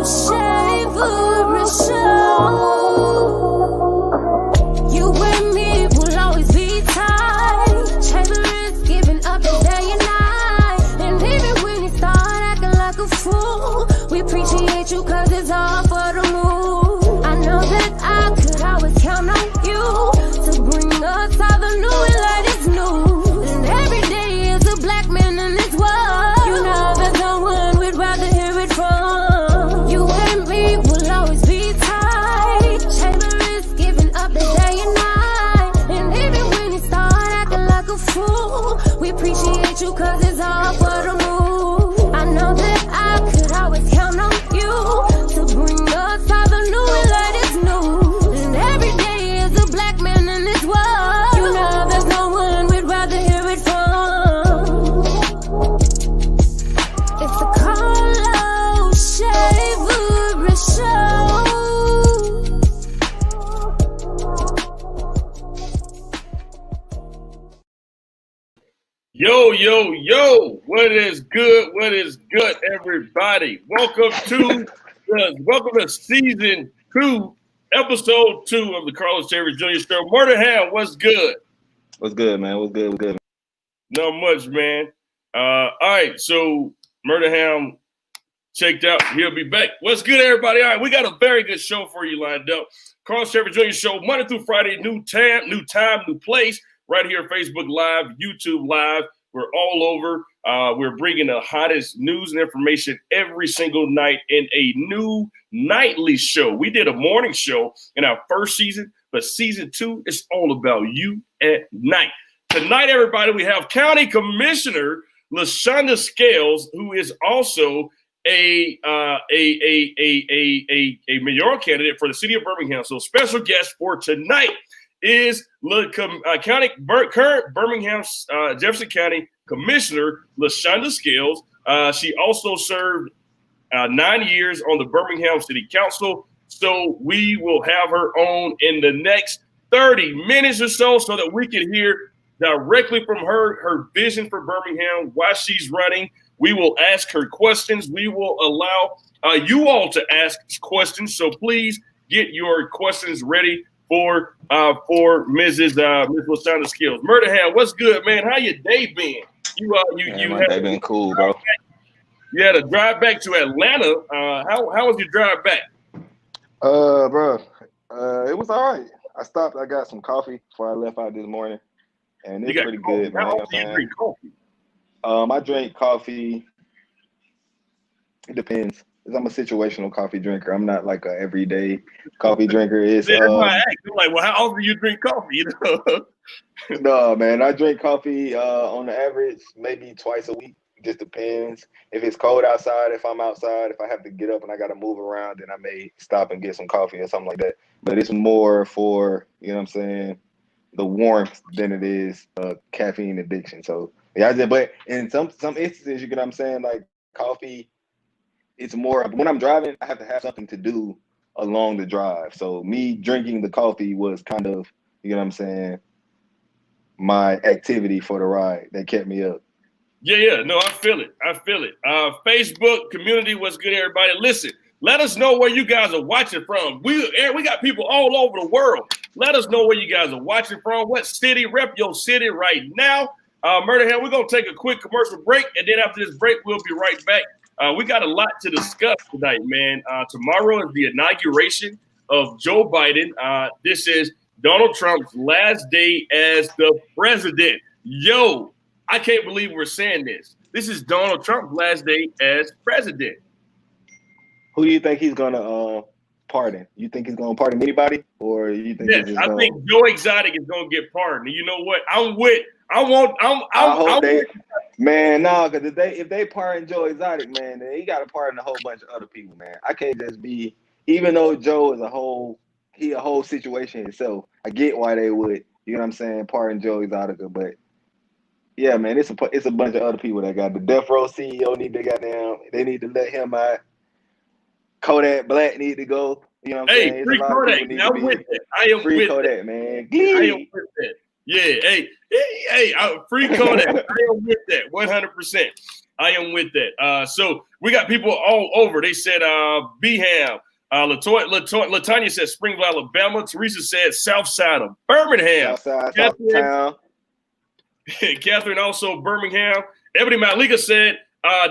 Chaverst Jr. You and me will always be tight. Chaverst giving up his day and night. And even when you start acting like a fool, we appreciate you cause it's all for the move. I know that I could always count on you to bring us all the new and latest news. And every day is a black man in this world. You know there's no one we'd rather hear it from. You and me will always be tight. Chaverst giving up his day and night. And even when you start acting like a fool, we appreciate you cause it's all for the move. I know that I could always count on you to bring us all the new and latest news. And every day is a black man in this world. You know there's no one we'd rather hear it from. It's the Carlos Chaverst Show. Yo, yo, yo, what is good? What is good, everybody? Welcome to season 2, episode 2 of the Carlos Chaverst Jr. Show. Murdaham, what's good? What's good, man? What's good? What's good? Not much, man. All right, so Murdaham checked out. He'll be back. What's good, everybody? All right, we got a very good show for you lined up. Carlos Chaverst Jr. Show, Monday through Friday, new time, new place. Right here, Facebook Live, YouTube Live. We're all over. We're bringing the hottest news and information every single night in a new nightly show. We did a morning show in our first season, but season 2 is all about you at night. Tonight, everybody, we have County Commissioner Lashunda Scales, who is also a mayoral candidate for the city of Birmingham. So, special guest for tonight is current Birmingham, Jefferson County Commissioner Lashunda Scales. She also served 9 years on the Birmingham City Council. So we will have her on in the next 30 minutes or so that we can hear directly from her vision for Birmingham, why she's running. We will ask her questions. We will allow you all to ask questions. So please get your questions ready for Ms. Lashunda Scales. Murdaham, what's good, man? How your day been? You my day been cool, bro. You had a drive back to Atlanta. How was your drive back? Bro, it was all right. I stopped. I got some coffee before I left out this morning, and it's pretty good, man. How often do you drink coffee? I drink coffee. It depends. I'm a situational coffee drinker. I'm not like a everyday coffee drinker. It's like, well, how often do you drink coffee? You know? No, man. I drink coffee on the average maybe twice a week. It just depends. If it's cold outside, if I'm outside, if I have to get up and I got to move around, then I may stop and get some coffee or something like that. But it's more for, you know what I'm saying, the warmth than it is caffeine addiction. So yeah, but in some instances, you get what I'm saying, like coffee. It's more when I'm driving, I have to have something to do along the drive. So me drinking the coffee was kind of, you know what I'm saying, my activity for the ride that kept me up. Yeah. No, I feel it. Facebook community, what's good, everybody? Listen, let us know where you guys are watching from. We got people all over the world. Let us know where you guys are watching from. What city? Rep your city right now. Murdaham, we're going to take a quick commercial break. And then after this break, we'll be right back. We got a lot to discuss tonight, man. Tomorrow is the inauguration of Joe Biden. This is Donald Trump's last day as the president. Yo, I can't believe we're saying this. This is Donald Trump's last day as president. Who do you think he's going to pardon? You think he's going to pardon anybody? Or you think I think Joe Exotic is going to get pardoned. You know what? Man, no, because if they pardon Joe Exotic, man, then he got to pardon a whole bunch of other people, man. I can't just be, even though Joe is a whole situation himself. I get why they would, you know what I'm saying, pardon Joe Exotic, but yeah, man, it's a bunch of other people that got the Death Row CEO they need to let him out. Kodak Black need to go. You know what I'm saying? Free Kodak. I'm with that. I am free with Kodak, that. Man. I am with that. Yeah, free Kodak. I am with that 100%. I am with that. So we got people all over. They said Beham. Latanya said Springville, Alabama. Teresa said south side of Birmingham. Southtown. Catherine also Birmingham. Ebony Malika said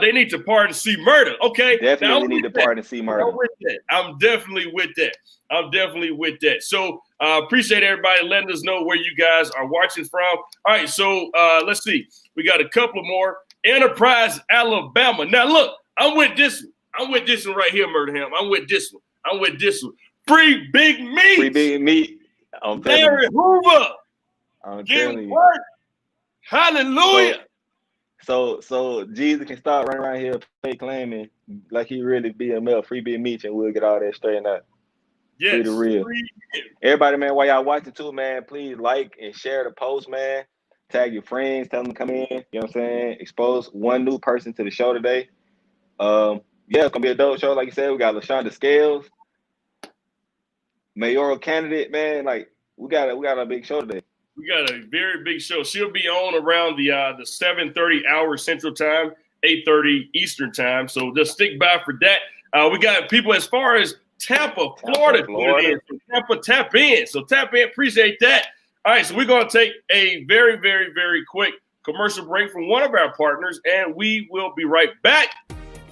they need to pardon C. Murder. Okay. Definitely need to pardon C. Murder. I'm definitely with that. So appreciate everybody letting us know where you guys are watching from. All right, so let's see. We got a couple more. Enterprise, Alabama. Now look, I'm with this one. I'm with this one right here, Murdaham. I'm with this one. Free Big Meat. Free Big Meat. Larry Hoover. I'm telling you. Work. Hallelujah. So Jesus can stop running around here fake claiming like he really BML, Free Big Meat, and we'll get all that straightened out. Yes. Free the real. Everybody, man, while y'all watching too, man, please like and share the post, man. Tag your friends, tell them to come in. You know what I'm saying? Expose one new person to the show today. Yeah, it's gonna be a dope show. Like you said, we got Lashunda Scales, mayoral candidate, man. Like we got a big show today. We got a very big show. She'll be on around the 7:30 hour Central Time, 8:30 Eastern Time. So just stick by for that. We got people as far as Tampa, Florida. So Tampa, tap in. So tap in. Appreciate that. All right, so we're going to take a very, very, very quick commercial break from one of our partners, and we will be right back.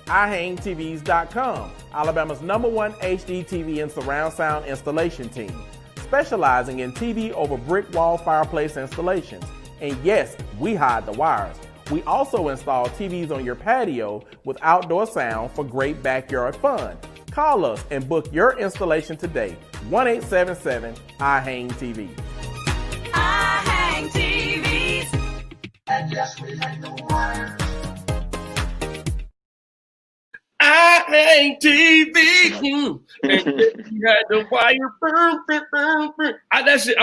iHangTVs.com, Alabama's #1 HD TV and surround sound installation team, specializing in TV over brick wall fireplace installations. And yes, we hide the wires. We also install TVs on your patio with outdoor sound for great backyard fun. Call us and book your installation today. 1-877-I-HANG-TV. I hang TVs. And yes, we hang the wire. I hang TV. And you had the wire. That's it.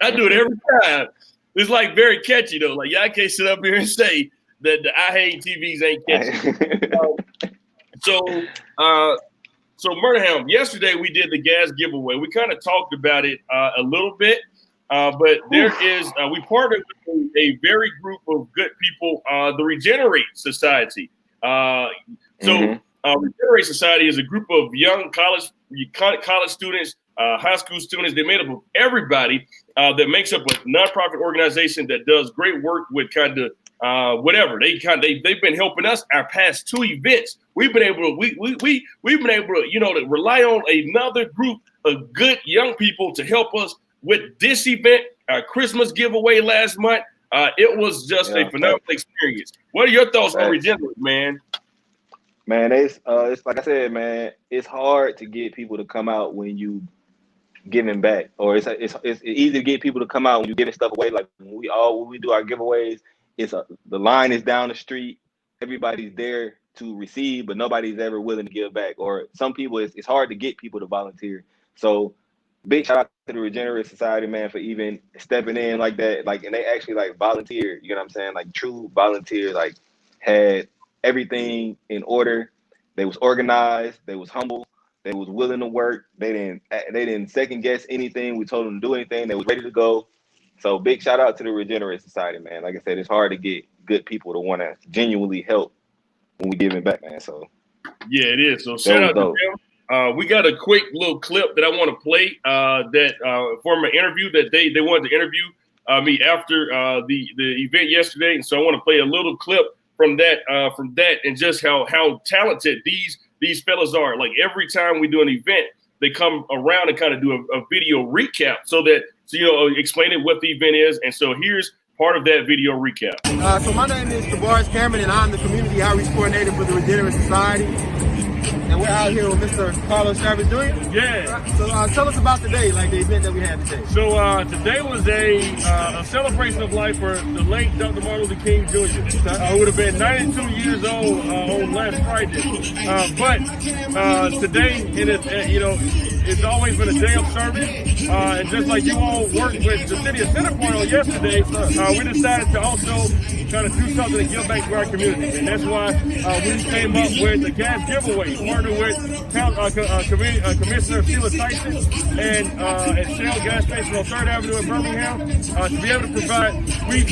I do it every time. It's like very catchy though. Like y'all can't sit up here and say that the I hang TVs ain't catchy. So Murdaham, yesterday we did the gas giveaway. We kind of talked about it a little bit. But there is, we partnered with a very group of good people, the Regenerate Society. Regenerate Society is a group of young college students, high school students. They made up of everybody that makes up a nonprofit organization that does great work with kind of whatever. They've been helping us our past 2 events. We've been able to to rely on another group of good young people to help us with this event, our Christmas giveaway last month. It was just a phenomenal experience. What are your thoughts on Regenerate, man? Man, it's like I said, man, it's hard to get people to come out when you giving back, or it's easy to get people to come out when you giving stuff away. Like when we do our giveaways, the line is down the street, everybody's there to receive, but nobody's ever willing to give back. Or some people, it's hard to get people to volunteer. So big shout out to the Regenerate Society, man, for even stepping in like that. Like, and they actually like volunteered, you know what I'm saying? Like true volunteers, like had everything in order. They was organized, they was humble, they was willing to work. They didn't second guess anything. We told them to do anything. They was ready to go. So big shout out to the Regenerate Society, man. Like I said, it's hard to get good people to want to genuinely help when we giving back, man. So yeah, it is. So shout out to them. We got a quick little clip that I want to play from an interview that they wanted to interview me after the event yesterday. And so I want to play a little clip from that and just how talented these fellas are. Like every time we do an event, they come around and kind of do a video recap so explaining what the event is. And so here's part of that video recap. So my name is Chaverst Jr, and I'm the Community Outreach Coordinator for the Regenerate Society. And we're out here with Mr. Carlos Chaverst Jr. Yeah. So tell us about today, like the event that we had today. So today was a celebration of life for the late Dr. Martin Luther King Jr. Who would have been 92 years old on last Friday. But today it is, it's always been a day of service. And just like you all worked with the city of Center Point on yesterday, we decided to also kind of do something to give back to our community. And that's why we came up with the gas giveaway. partnered with Commissioner Sheila Tyson and Shell Gas Station on 3rd Avenue in Birmingham to be able to provide. We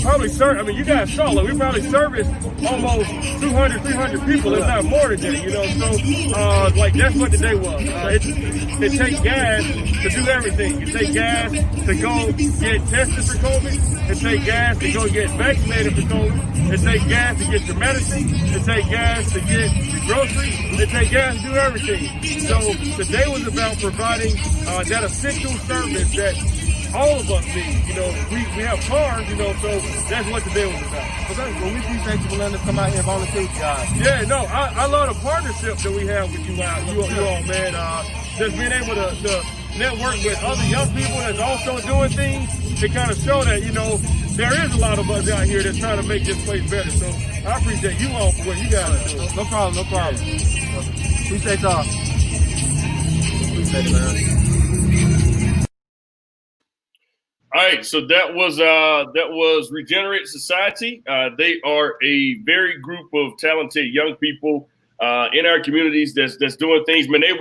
probably serve. I mean, you guys saw it. We probably serviced almost 200, 300 people, if not more than that. You know, so like that's what the day was. It takes gas to do everything. It takes gas to go get tested for COVID. It takes gas to go get vaccinated for COVID. It takes gas to get your medicine. It takes gas to get your groceries. It takes gas to do everything. So today was about providing that essential service that all of us need. You know, we have cars, you know, so that's what today was about. Okay, well, we appreciate you for letting us come out here and volunteer, guys. Yeah, no, I love the partnership that we have with you all, man. Just being able to network with other young people that's also doing things to kind of show that, you know, there is a lot of us out here that's trying to make this place better. So I appreciate you all for what you guys are doing. No problem. Appreciate y'all. Appreciate it, man. All right, so that was Regenerate Society. They are a very group of talented young people in our communities that's doing things. Man, they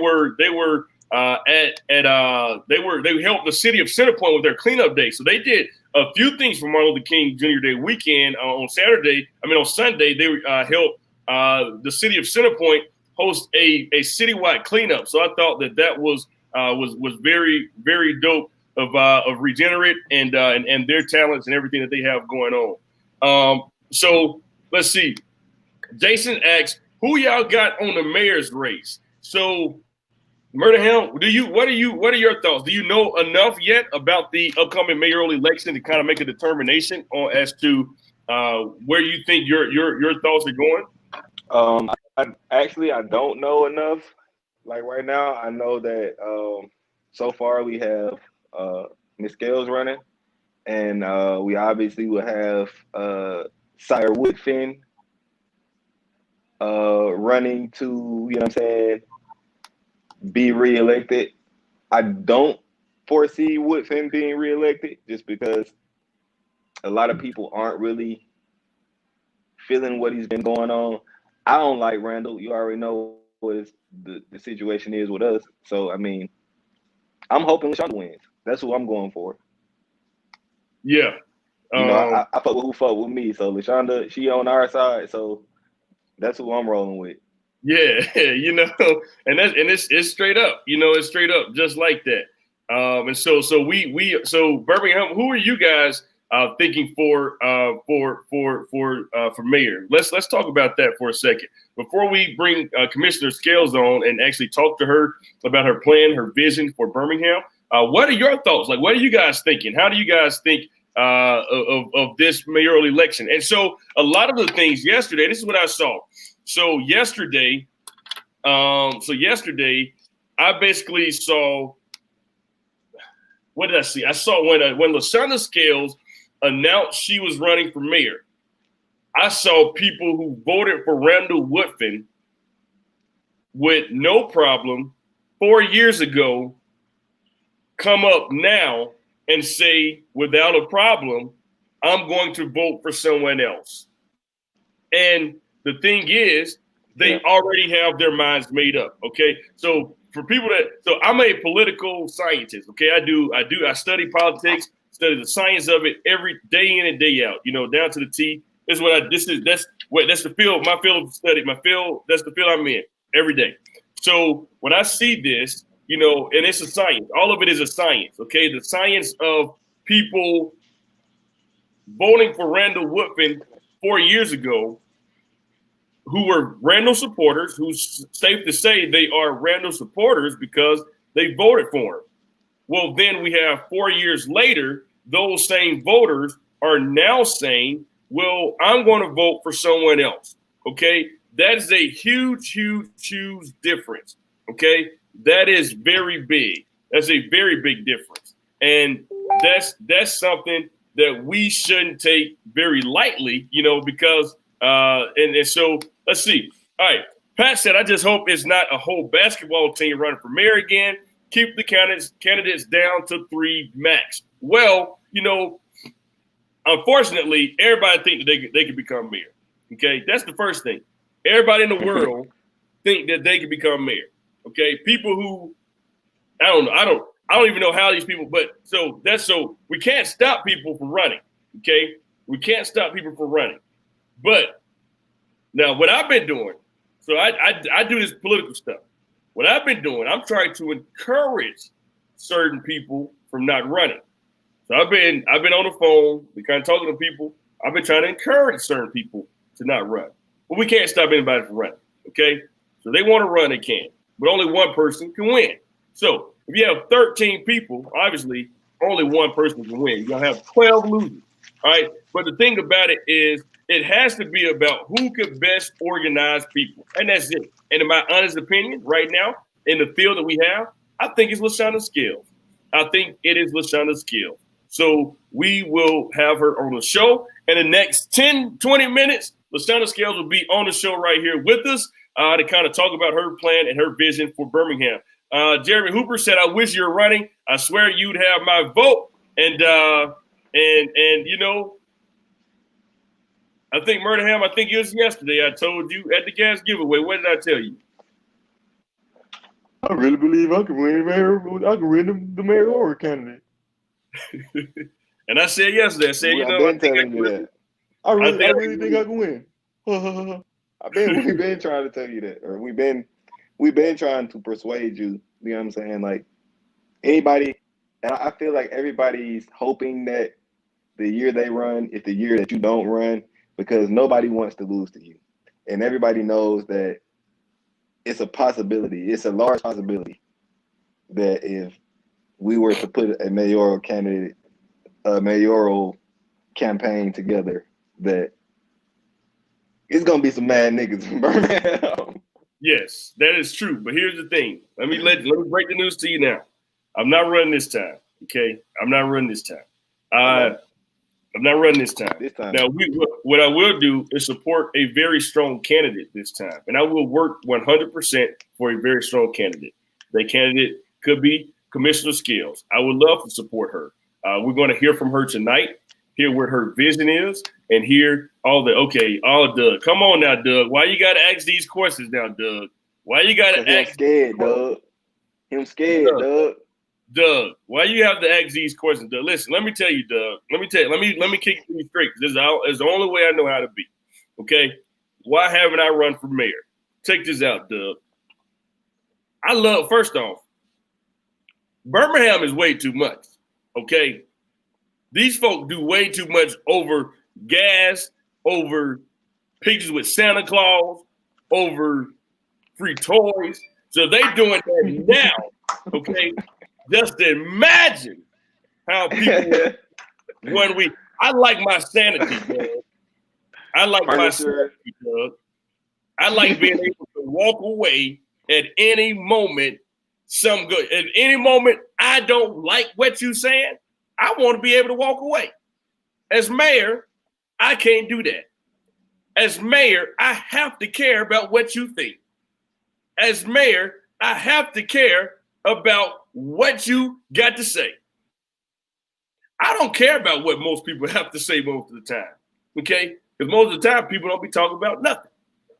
helped the city of Centerpoint with their cleanup day. So they did a few things for Martin Luther King Jr. Day weekend on Sunday. They helped the city of Centerpoint host a citywide cleanup. So I thought that was very, very dope of Regenerate and their talents and everything that they have going on. So let's see. Jason asks, who y'all got on the mayor's race? So Murdaham, what are your thoughts? Do you know enough yet about the upcoming mayoral election to kind of make a determination on as to where you think your thoughts are going? I don't know enough. Like right now, I know that so far we have Ms. Scales running, and we obviously will have Sire Woodfin running to, you know what I'm saying, be reelected. I don't foresee Woodfin being reelected just because a lot of people aren't really feeling what he's been going on. I don't like Randall. You already know what the situation is with us. So, I mean, I'm hoping Lashunda wins. That's who I'm going for. Yeah. You know, I fuck with who fuck with me. So Lashunda, she on our side. So that's who I'm rolling with. Yeah, you know, and it's straight up, you know, it's straight up just like that. And so Birmingham, who are you guys thinking for mayor? Let's talk about that for a second before we bring Commissioner Scales on and actually talk to her about her plan, her vision for Birmingham. What are your thoughts? Like, what are you guys thinking? How do you guys think of this mayoral election? And so a lot of the things yesterday, this is what I saw. So yesterday, I basically saw, what did I see? I saw when Lashunda Scales announced she was running for mayor, I saw people who voted for Randall Woodfin with no problem 4 years ago come up now and say, without a problem, I'm going to vote for someone else. And the thing is, they already have their minds made up. Okay. So for people so I'm a political scientist. Okay. I study politics, study the science of it every day in and day out, you know, down to the T. That's the field, my field of study, that's the field I'm in every day. So when I see this, you know, and it's a science, all of it is a science. Okay. The science of people voting for Randall Woodfin 4 years ago, who were Randall supporters, who's safe to say they are Randall supporters because they voted for him. Well, then we have 4 years later, those same voters are now saying, well, I'm going to vote for someone else. Okay. That is a huge, huge, huge difference. Okay. That is very big. That's a very big difference. And that's something that we shouldn't take very lightly, you know, because and so let's see. All right. Pat said, I just hope it's not a whole basketball team running for mayor again. Keep the candidates down to 3 max. Well, you know, unfortunately, everybody thinks that they could become mayor. Okay. That's the first thing. Everybody in the world think that they can become mayor. Okay, people who I don't even know how these people. But so we can't stop people from running. Okay, we can't stop people from running. But now what I've been doing, so I do this political stuff. What I've been doing, I'm trying to encourage certain people from not running. So I've been on the phone, we kind of talking to people. I've been trying to encourage certain people to not run. But we can't stop anybody from running. Okay? So they want to run, they can. But only one person can win. So if you have 13 people, obviously only one person can win. You're gonna have 12 losers. All right. But the thing about it is it has to be about who could best organize people. And that's it. And in my honest opinion, right now, in the field that we have, I think it's Lashunda Scales. I think it is Lashunda Scales. So we will have her on the show. In the next 10, 20 minutes, Lashunda Scales will be on the show right here with us to kind of talk about her plan and her vision for Birmingham. Jeremy Hooper said, I wish you were running. I swear you'd have my vote. And you know, I think Murdaham, I think it was yesterday I told you at the gas giveaway. What did I tell you? I really believe I can win the mayoral candidate. And I said yesterday, I said, you know, I've been telling you that. I really think I can win. We've been trying to tell you that, or we've been trying to persuade you. You know what I'm saying? Like anybody, and I feel like everybody's hoping that the year they run is the year that you don't run, because nobody wants to lose to you, and everybody knows that it's a possibility. It's a large possibility that if we were to put a mayoral campaign together, that it's gonna be some mad niggas in Birmingham. Yes, that is true. But here's the thing. Let me break the news to you now. I'm not running this time. Okay, I'm not running this time. I'm not running this time. Now, what I will do is support a very strong candidate this time, and I will work 100% for a very strong candidate. That candidate could be Commissioner Scales. I would love to support her. We're going to hear from her tonight, hear what her vision is, and hear Doug. Come on now, Doug. Why you got to ask these questions now, Doug? Why you got to ask? I'm scared, Doug. I'm scared, Doug. Doug, why you have to ask these questions, Doug? Listen, let me tell you, Doug. Let me kick it to you straight, because this is the only way I know how to be. Okay? Why haven't I run for mayor? Take this out, Doug. First off, Birmingham is way too much. Okay? These folk do way too much over gas, over pictures with Santa Claus, over free toys. So they doing that now. Okay? Just imagine how people I like my sanity, Doug. I like my sanity, Doug. I like being able to walk away at any moment. At any moment I don't like what you're saying, I want to be able to walk away. As mayor, I can't do that. As mayor, I have to care about what you think. As mayor, I have to care about what you got to say. I don't care about what most people have to say most of the time, okay? Because most of the time, people don't be talking about nothing.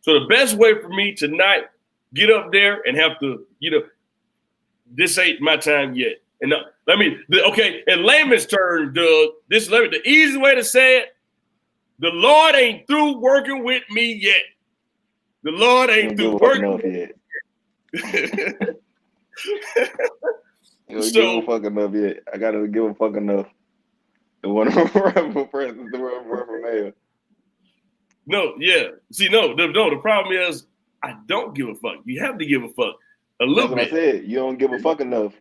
So the best way for me to not get up there and have to, this ain't my time yet. And in layman's terms, Doug, the easy way to say it, the Lord ain't through working with me yet. The Lord ain't through working with me yet. Give a fuck enough yet. I gotta give a fuck enough to want to run for president, to run for mayor. No, yeah. See, the problem is I don't give a fuck. You have to give a fuck a little bit. That's what I said. You don't give a fuck enough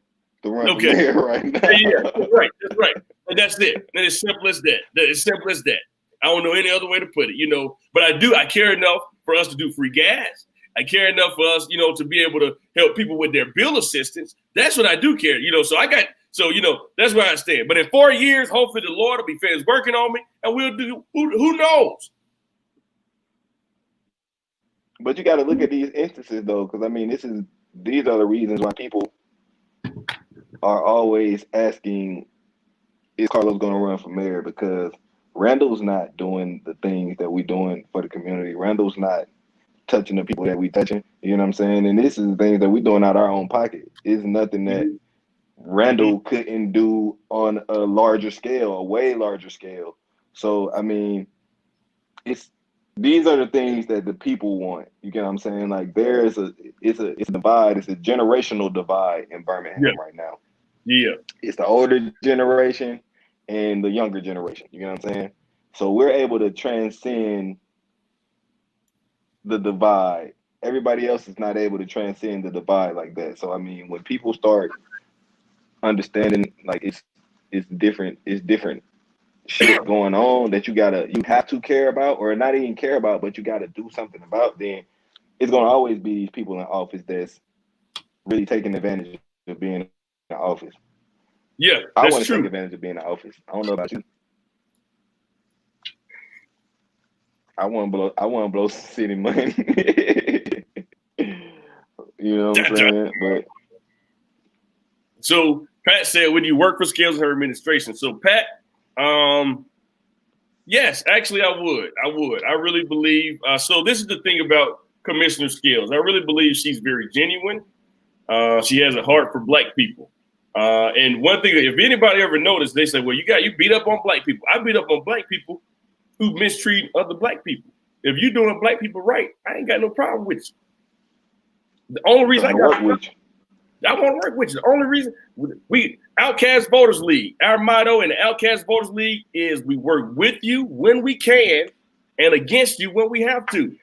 to run for mayor right now. Yeah, that's right. And that's it. And it's simple as that. It's simple as that. I don't know any other way to put it, But I care enough for us to do free gas. I care enough for us, to be able to help people with their bill assistance. That's what I do care, So that's where I stand. But in 4 years, hopefully the Lord will be finished working on me, and we'll do. Who knows? But you got to look at these instances, though, because these are the reasons why people are always asking, is Carlos going to run for mayor? Because Randall's not doing the things that we're doing for the community. Randall's not touching the people that we touching. You know what I'm saying? And this is things that we doing out our own pocket. It's nothing that Randall couldn't do on a larger scale, a way larger scale. So I mean, these are the things that the people want. You get what I'm saying? Like it's a divide. It's a generational divide in Birmingham right now. Yeah, it's the older generation and the younger generation. You know what I'm saying? So we're able to transcend the divide. Everybody else is not able to transcend the divide like that. So I mean, when people start understanding, like it's different shit going on that you have to care about, or not even care about, but you gotta do something about, then it's gonna always be these people in office that's really taking advantage of being in the office. Yeah, I that's want to true. take advantage of being in the office. I don't know about you. I want to blow city money. You know what I'm saying? But so Pat said, would you work for Scales in her administration? So Pat, yes, actually I would. I really believe. So this is the thing about Commissioner Scales. I really believe she's very genuine. She has a heart for black people. And one thing, if anybody ever noticed, they say, well, you beat up on black people. I beat up on black people who mistreat other black people. If you're doing black people right, I ain't got no problem with you. The only reason I want to work with you. The only reason we Outcast Voters League, our motto in the Outcast Voters League is we work with you when we can and against you when we have to.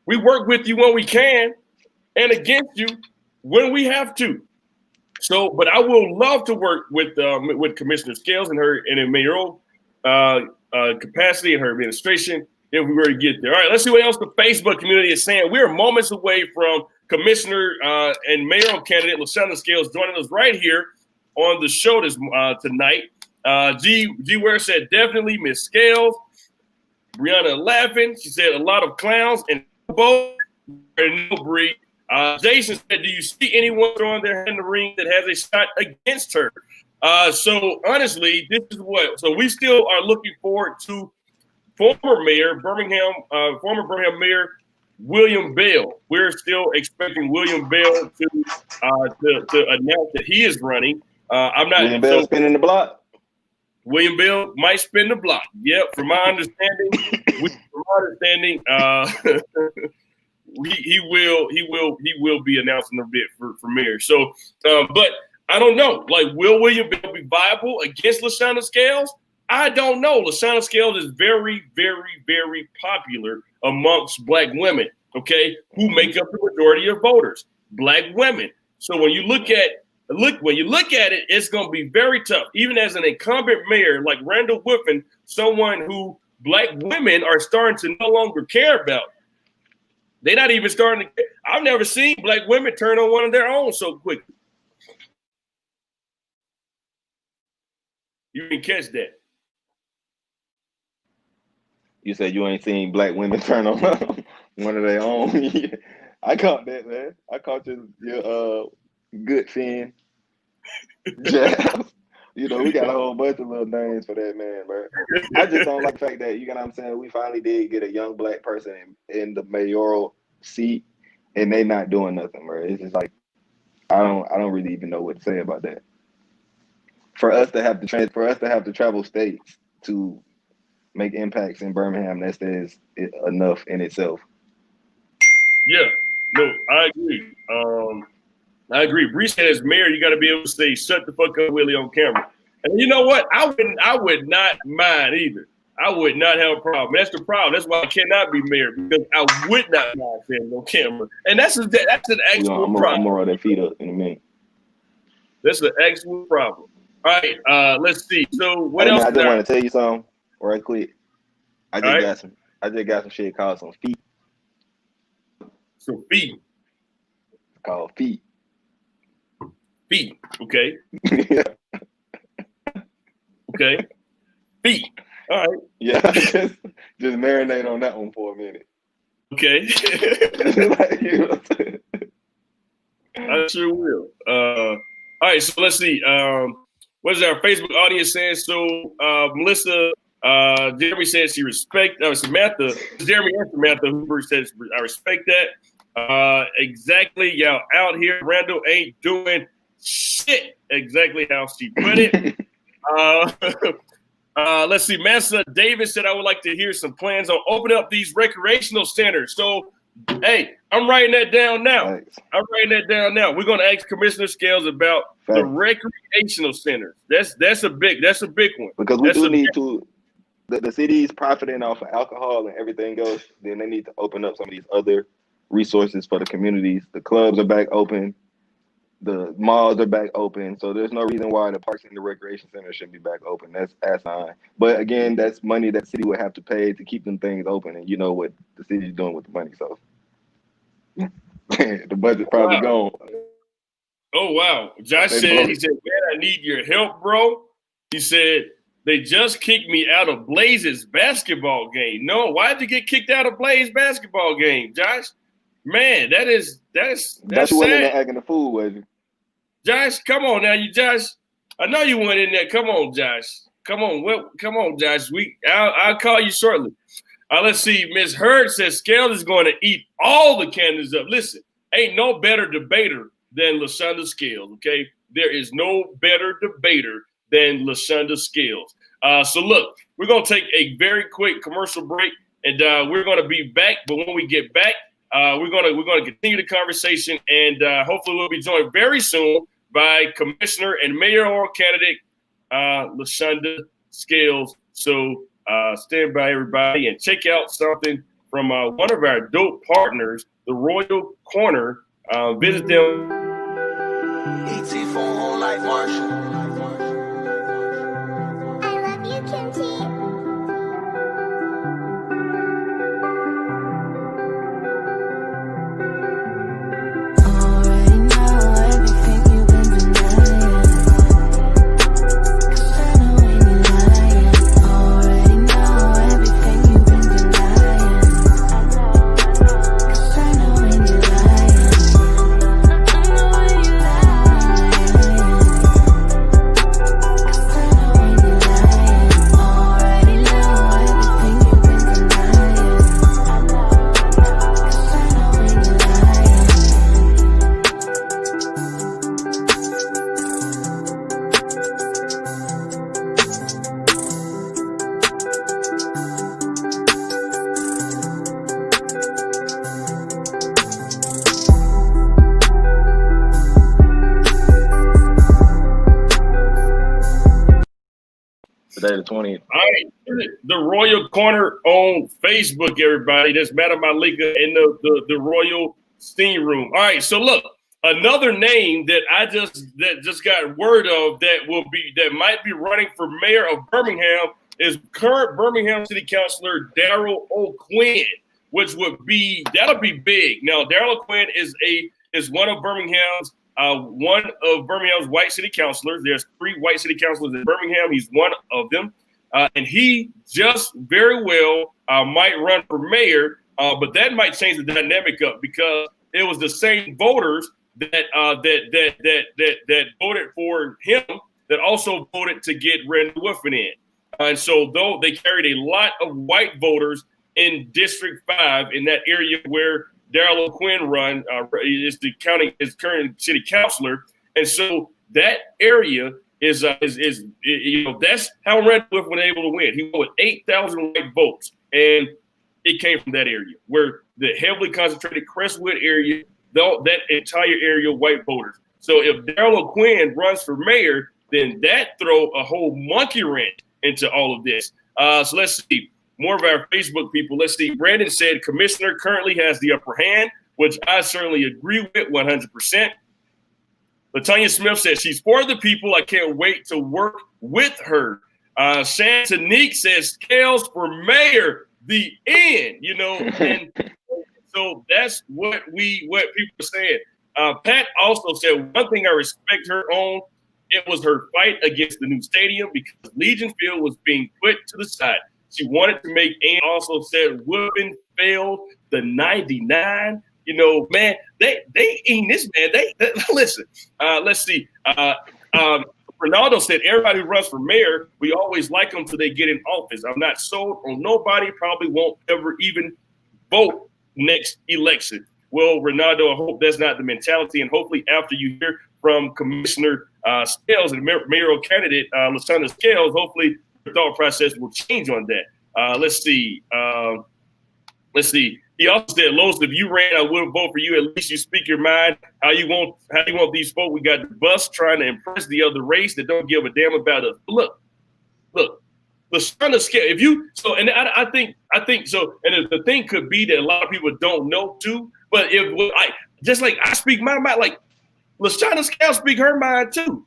We work with you when we can and against you when we have to. So, but I will love to work with Commissioner Scales and her in a mayoral capacity in her administration if we were to get there. All right, let's see what else the Facebook community is saying. We're moments away from Commissioner and mayoral candidate Lashunda Scales joining us right here on the show tonight. G Ware said definitely Miss Scales. Brianna laughing. She said a lot of clowns and both no breed. Jason said, do you see anyone throwing their hand in the ring that has a shot against her? So honestly, this is what. So we still are looking forward to former Birmingham Mayor William Bell. We're still expecting William Bell to announce that he is running. I'm not. William Bell spinning the block. William Bell might spin the block. Yep, from my understanding, he will be announcing a bid for mayor. So, but I don't know. Like, will William Bell be viable against Lashunda Scales? I don't know. Lashunda Scales is very, very, very popular amongst black women. Okay, who make up the majority of voters, black women. So when you look at it, it's going to be very tough. Even as an incumbent mayor like Randall Whiffen, someone who black women are starting to no longer care about. They're not even starting to. I've never seen black women turn on one of their own so quickly. You didn't catch that. You said you ain't seen black women turn on one of their own. Yeah. I caught that, man. I caught your good fin. Yeah. You know, we got a whole bunch of little names for that man, bro. I just don't like the fact that, you know what I'm saying, we finally did get a young black person in the mayoral seat and they not doing nothing, bro. It's just like I don't really even know what to say about that. For us to have to travel states to make impacts in Birmingham, that says enough in itself. Yeah, no, I agree. Bree said, as mayor, you got to be able to say, "Shut the fuck up, Willie," on camera. And you know what? I would not mind either. I would not have a problem. That's the problem. That's why I cannot be mayor, because I would not mind saying it on camera. And that's an actual problem. I'm gonna roll that feet up in a minute. That's an actual problem. All right, let's see. So what else? I just want to tell you something right quick. I just got some shit called some feet. So feet. Called feet. Feet. Okay. Okay. Feet. All right. Yeah. just marinate on that one for a minute. Okay. Like, you know what I'm saying? I sure will. All right. So let's see. What is our Facebook audience saying? So Melissa Jeremy says she respect. Samantha, Jeremy and Samantha Hoover says I respect that. Exactly, y'all out here. Randall ain't doing shit. Exactly how she put it. Let's see. Massa Davis said I would like to hear some plans on opening up these recreational centers. So, hey, I'm writing that down now. Thanks. We're going to ask Commissioner Scales about the recreational centers. That's a big one. Because we do need to. The city's profiting off of alcohol and everything else. Then they need to open up some of these other resources for the communities. The clubs are back open. The malls are back open. So there's no reason why the parks and the recreation center shouldn't be back open. That's asinine. But again, that's money that the city would have to pay to keep them things open. And you know what the city's doing with the money. So the budget probably gone. Oh, wow. Josh said, he said, man, I need your help, bro. He said, they just kicked me out of Blaze's basketball game. No, why did you get kicked out of Blaze's basketball game, Josh? Man, that's Josh, you went in sad. there acting a fool, was you? Josh, come on now, Josh. I know you went in there. Come on, Josh. Come on, Josh. I'll call you shortly. Let's see. Ms. Hurd says Scales is going to eat all the candidates up. Listen, ain't no better debater than Lashunda Scales. Okay, there is no better debater than Lashunda Scales. So look, we're gonna take a very quick commercial break, and we're gonna be back. But when we get back, we're gonna continue the conversation, and hopefully we'll be joined very soon by Commissioner and Mayoral candidate Lashunda Scales. So stand by, everybody, and check out something from one of our dope partners, the Royal Corner. Visit them. ET for whole life Marshall. I love you, Kimchi. Already know everything you've been denying. 'Cause I know when you're lying. Already know everything you've been denying. 'Cause I know when you're lying. I know when you're lying. 'Cause I know when you're lying. Already know everything you've been denying. 'Cause I know when you're lying. Today the 20th. All right, the Royal Corner on Facebook, everybody. That's Madam Malika in the Royal Steam Room. All right, so look, another name that just got word of that might be running for mayor of Birmingham is current Birmingham City Councilor Daryl O'Quinn, that'll be big. Now, Daryl O'Quinn is one of Birmingham's white city councilors. There's 3 white city councilors in Birmingham. He's one of them. And he just very well might run for mayor, but that might change the dynamic up because it was the same voters that voted for him that also voted to get Randall Woodford in. And so though they carried a lot of white voters in District 5 in that area where Daryl O'Quinn is current city councilor, and so that area is that's how Randall Woodford was able to win. He won with 8,000 white votes, and it came from that area where the heavily concentrated Crestwood area, that entire area of white voters. So if Daryl O'Quinn runs for mayor, then that throw a whole monkey wrench into all of this. So let's see. More of our Facebook people. Let's see. Brandon said commissioner currently has the upper hand, which I certainly agree with 100%. Latanya Smith says she's for the people. I can't wait to work with her. Shantanique says Scales for mayor, the end, and so that's what people are saying. Pat also said one thing I respect her on, it was her fight against the new stadium because Legion Field was being put to the side. She wanted to make, and also said Woodman failed the 99. Man, they eating this, man. They listen. Let's see. Ronaldo said, everybody who runs for mayor, we always like them till they get in office. I'm not sold on nobody, probably won't ever even vote next election. Well, Ronaldo, I hope that's not the mentality. And hopefully after you hear from Commissioner Scales and mayoral candidate Lashunda Scales, hopefully the thought process will change on that. Let's see. He also said, Los, if you ran, I would vote for you. At least you speak your mind. How you want these folks? We got the bus trying to impress the other race that don't give a damn about us. Look, Lashunda Scales. If you and I think so. And the thing could be that a lot of people don't know too. But if I speak my mind, like Lashunda Scales speak her mind too.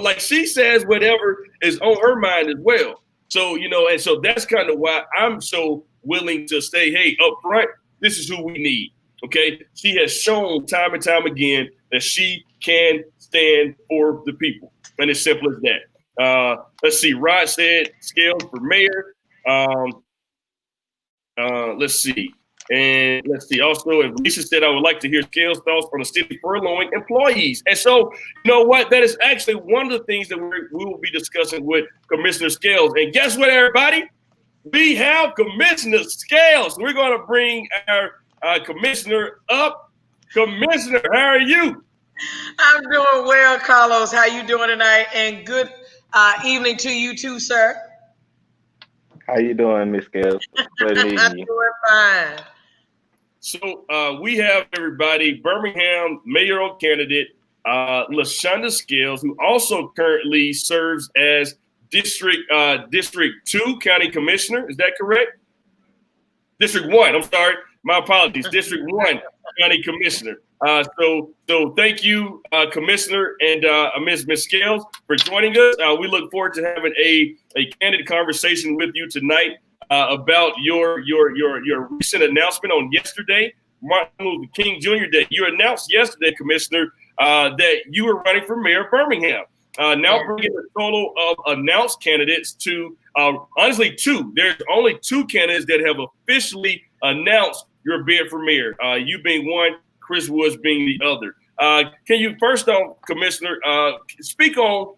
Like she says whatever is on her mind as well. So and so that's kind of why I'm so willing to say, hey, up front, this is who we need. Okay. She has shown time and time again that she can stand for the people. And it's simple as that. Let's see. Rod said Scales for mayor. Let's see. And let's see. Also, and Lisa said, I would like to hear Scales' thoughts on the city furloughing employees. And so, you know what? That is actually one of the things that we will be discussing with Commissioner Scales. And guess what, everybody? We have Commissioner Scales. We're going to bring our commissioner up. Commissioner, how are you? I'm doing well, Carlos. How you doing tonight? And good evening to you too, sir. How you doing, Miss Scales? I'm doing fine. So we have everybody, Birmingham mayoral candidate Lashunda Scales, who also currently serves as District 2 County Commissioner. Is that correct? District 1. I'm sorry. My apologies. District 1 County Commissioner. So thank you, Commissioner and Ms. Scales, for joining us. We look forward to having a candid conversation with you tonight about your recent announcement on yesterday, Martin Luther King Jr. Day. You announced yesterday, Commissioner, that you were running for mayor of Birmingham. Now bringing a total of announced candidates to, honestly, 2. There's only 2 candidates that have officially announced your bid for mayor. You being one, Chris Woods being the other. Can you first off, Commissioner, speak on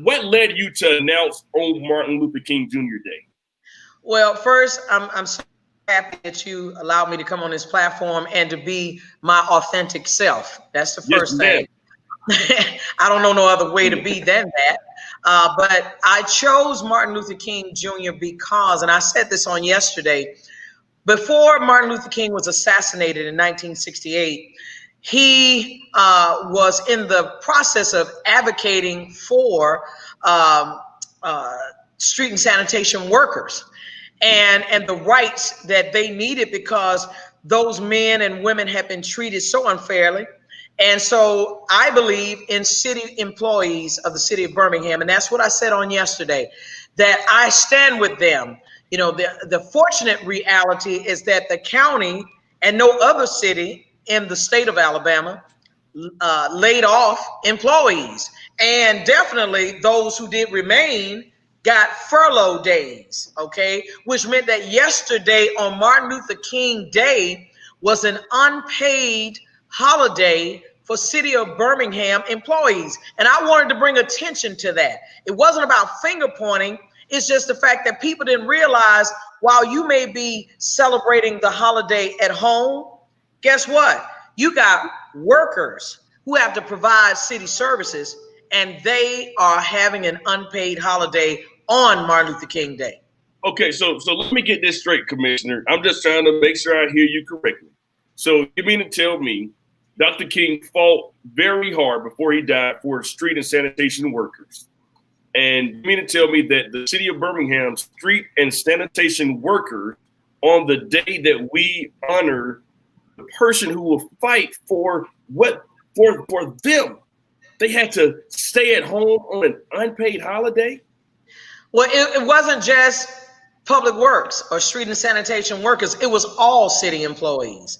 what led you to announce on Martin Luther King Jr. Day? Well, first, I'm so happy that you allowed me to come on this platform and to be my authentic self. That's the first thing. I don't know no other way to be than that. But I chose Martin Luther King Jr. because, and I said this on yesterday, before Martin Luther King was assassinated in 1968, he was in the process of advocating for street and sanitation workers and the rights that they needed, because those men and women have been treated so unfairly. And so I believe in city employees of the city of Birmingham. And that's what I said on yesterday, that I stand with them. The fortunate reality is that the county and no other city in the state of Alabama laid off employees. And definitely those who did remain got furlough days, okay? Which meant that yesterday on Martin Luther King Day was an unpaid holiday for city of Birmingham employees. And I wanted to bring attention to that. It wasn't about finger pointing. It's just the fact that people didn't realize, while you may be celebrating the holiday at home, guess what? You got workers who have to provide city services, and they are having an unpaid holiday on Martin Luther King Day. Okay, so let me get this straight, Commissioner. I'm just trying to make sure I hear you correctly. So you mean to tell me Dr. King fought very hard before he died for street and sanitation workers? And you mean to tell me that the city of Birmingham street and sanitation workers, on the day that we honor the person who will fight for them, they had to stay at home on an unpaid holiday? Well, it wasn't just public works or street and sanitation workers. It was all city employees.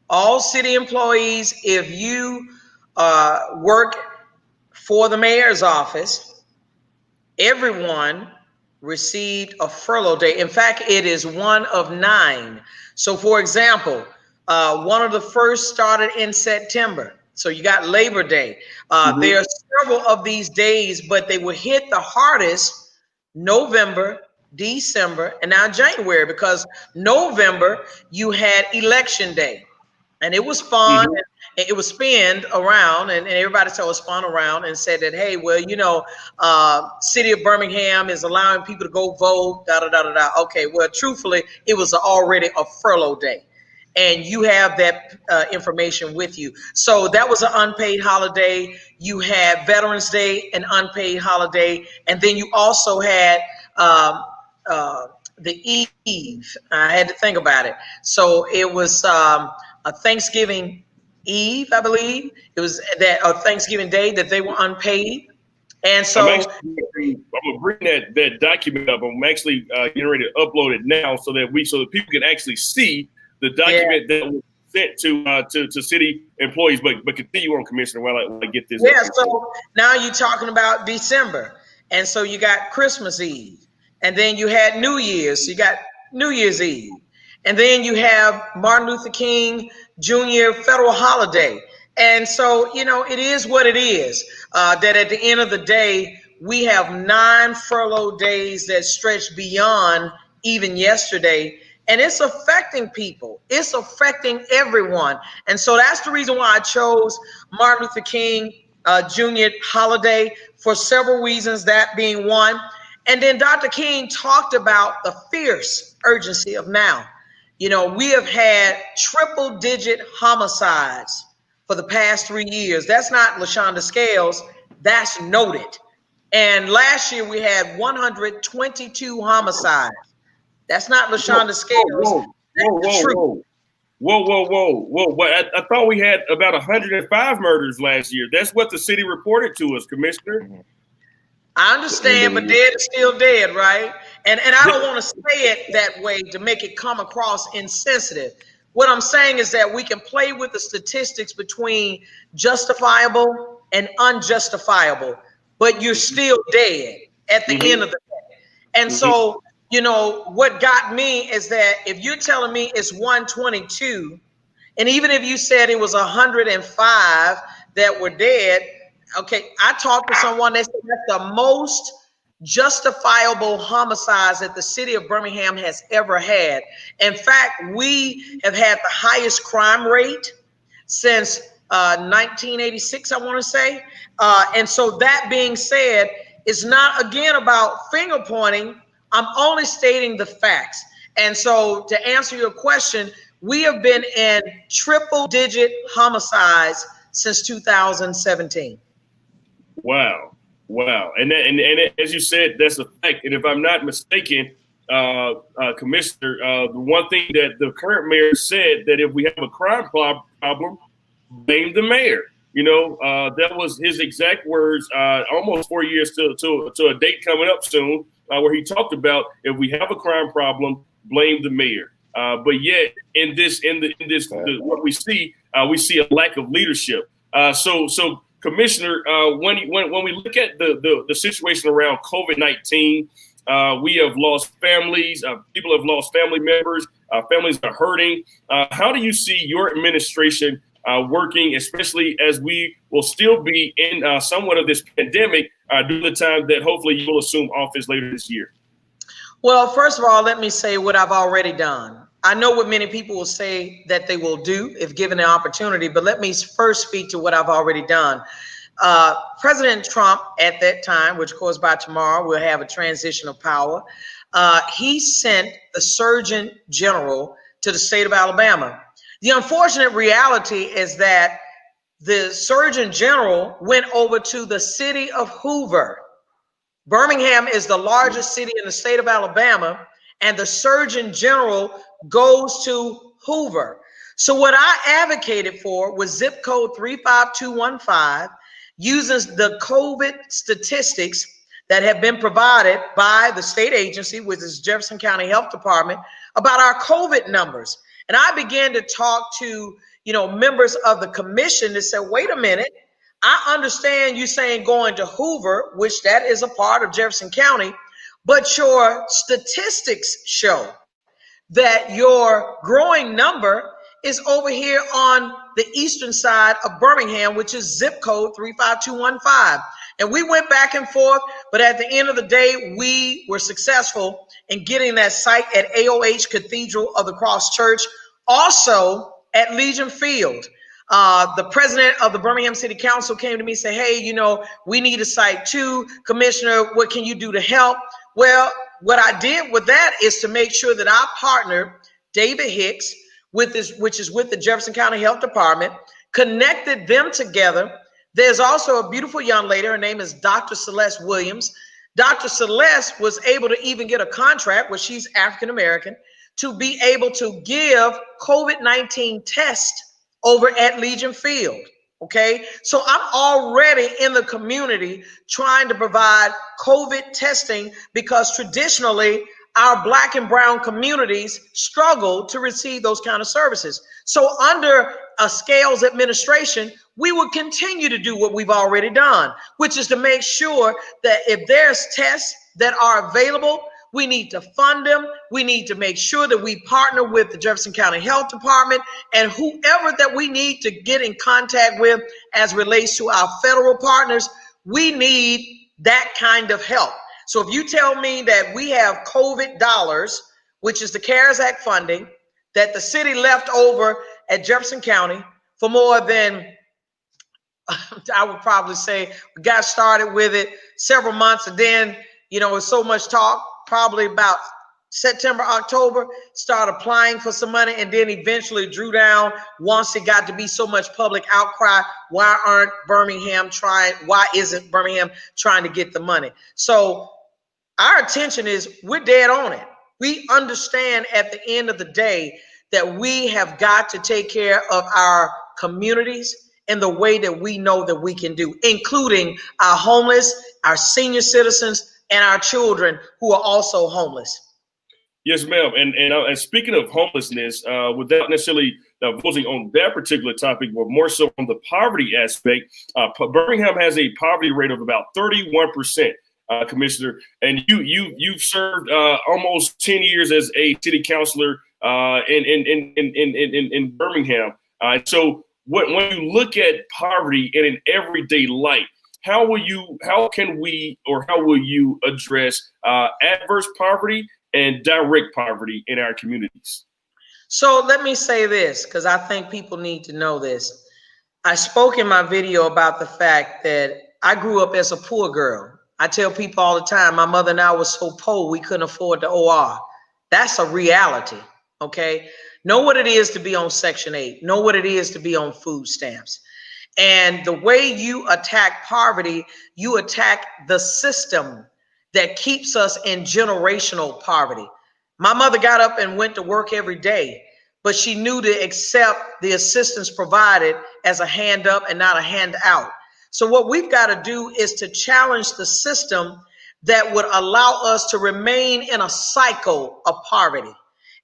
All city employees, if you work for the mayor's office, everyone received a furlough day. In fact, it is one of 9. So for example, one of the first started in September. So you got Labor Day. There are several of these days, but they will hit the hardest November, December, and now January, because November you had Election Day. And it was fun. And it was spun around, and everybody said it was spun around and said that, hey, well, city of Birmingham is allowing people to go vote, da da da da da. Okay, well, truthfully, it was already a furlough day, and you have that information with you. So that was an unpaid holiday. You had Veterans Day, an unpaid holiday, and then you also had the Eve. I had to think about it. So it was a Thanksgiving Eve, I believe. It was that Thanksgiving Day that they were unpaid. And so I'm gonna bring that document up. I'm actually getting ready to upload it now so that people can actually see the document that was sent to city employees. But continue on, Commissioner, while I get this. Yeah, so now you're talking about December. And so you got Christmas Eve, and then you had New Year's. So you got New Year's Eve. And then you have Martin Luther King Jr. federal holiday. And so, it is what it is, that at the end of the day, we have 9 furlough days that stretch beyond even yesterday. And it's affecting people. It's affecting everyone. And so that's the reason why I chose Martin Luther King Jr. holiday, for several reasons, that being one. And then Dr. King talked about the fierce urgency of now. We have had triple-digit homicides for the past 3 years. That's not Lashunda scales. That's noted. And last year we had 122 homicides. That's not Lashunda scales. Whoa. But I thought we had about 105 murders last year. That's what the city reported to us, Commissioner. I understand, but dead is still dead, right? And I don't want to say it that way to make it come across insensitive. What I'm saying is that we can play with the statistics between justifiable and unjustifiable, but you're still dead at the end of the day. And so, what got me is that if you're telling me it's 122, and even if you said it was 105 that were dead, okay, I talked to someone that said that's the most justifiable homicides that the city of Birmingham has ever had. In fact, we have had the highest crime rate since 1986, I want to say. And so that being said, it's not, again, about finger pointing. I'm only stating the facts. And so to answer your question, we have been in triple-digit homicides since 2017. Wow. And as you said, that's a fact. And if I'm not mistaken, Commissioner, the one thing that the current mayor said, that if we have a crime problem, blame the mayor. That was his exact words, almost 4 years to a date coming up soon, where he talked about, if we have a crime problem, blame the mayor. But yet in this what we see a lack of leadership. So Commissioner, when we look at the situation around COVID-19, we have lost families. People have lost family members. Families are hurting. How do you see your administration working, especially as we will still be in somewhat of this pandemic during the time that hopefully you will assume office later this year? Well, first of all, let me say what I've already done. I know what many people will say that they will do if given the opportunity, but let me first speak to what I've already done. President Trump at that time, which of course by tomorrow we'll have a transition of power, he sent the Surgeon General to the state of Alabama. The unfortunate reality is that the Surgeon General went over to the city of Hoover. Birmingham is the largest city in the state of Alabama, and the Surgeon General goes to Hoover. So what I advocated for was zip code 35215, using the COVID statistics that have been provided by the state agency, which is Jefferson County Health Department, about our COVID numbers. And I began to talk to, members of the commission that said, wait a minute, I understand you saying going to Hoover, which that is a part of Jefferson County, but your statistics show that your growing number is over here on the eastern side of Birmingham, which is zip code 35215. And we went back and forth, but at the end of the day, we were successful in getting that site at AOH Cathedral of the Cross Church, also at Legion Field. The president of the Birmingham City Council came to me and said, hey, you know, we need a site too. Commissioner, what can you do to help? Well, what I did with that is to make sure that I partnered David Hicks, which is with the Jefferson County Health Department, connected them together. There's also a beautiful young lady. Her name is Dr. Celeste Williams. Dr. Celeste was able to even get a contract, where she's African-American, to be able to give COVID-19 tests over at Legion Field. Okay, so I'm already in the community trying to provide COVID testing, because traditionally our Black and brown communities struggle to receive those kind of services. So under a Scales administration, we will continue to do what we've already done, which is to make sure that if there's tests that are available, we need to fund them. We need to make sure that we partner with the Jefferson County Health Department and whoever that we need to get in contact with as relates to our federal partners. We need that kind of help. So if you tell me that we have COVID dollars, which is the CARES Act funding, that the city left over at Jefferson County for more than, I would probably say, we got started with it several months, and then, you know, with so much talk, probably about September, October, start applying for some money, and then eventually drew down once it got to be so much public outcry. Why isn't Birmingham trying to get the money? So our attention is, we're dead on it. We understand at the end of the day that we have got to take care of our communities in the way that we know that we can do, including our homeless, our senior citizens, and our children who are also homeless. Yes, ma'am. And speaking of homelessness, without necessarily focusing on that particular topic, but more so on the poverty aspect, Birmingham has a poverty rate of about 31%, Commissioner. And you've served almost 10 years as a city councilor in Birmingham. So when you look at poverty in an everyday light, how will you address adverse poverty and direct poverty in our communities? So let me say this, because I think people need to know this. I spoke in my video about the fact that I grew up as a poor girl. I tell people all the time, my mother and I was so poor we couldn't afford the OR. That's a reality, okay? Know what it is to be on Section 8. Know what it is to be on food stamps. And the way you attack poverty, you attack the system that keeps us in generational poverty. My mother got up and went to work every day, but she knew to accept the assistance provided as a hand up and not a hand out. So what we've got to do is to challenge the system that would allow us to remain in a cycle of poverty.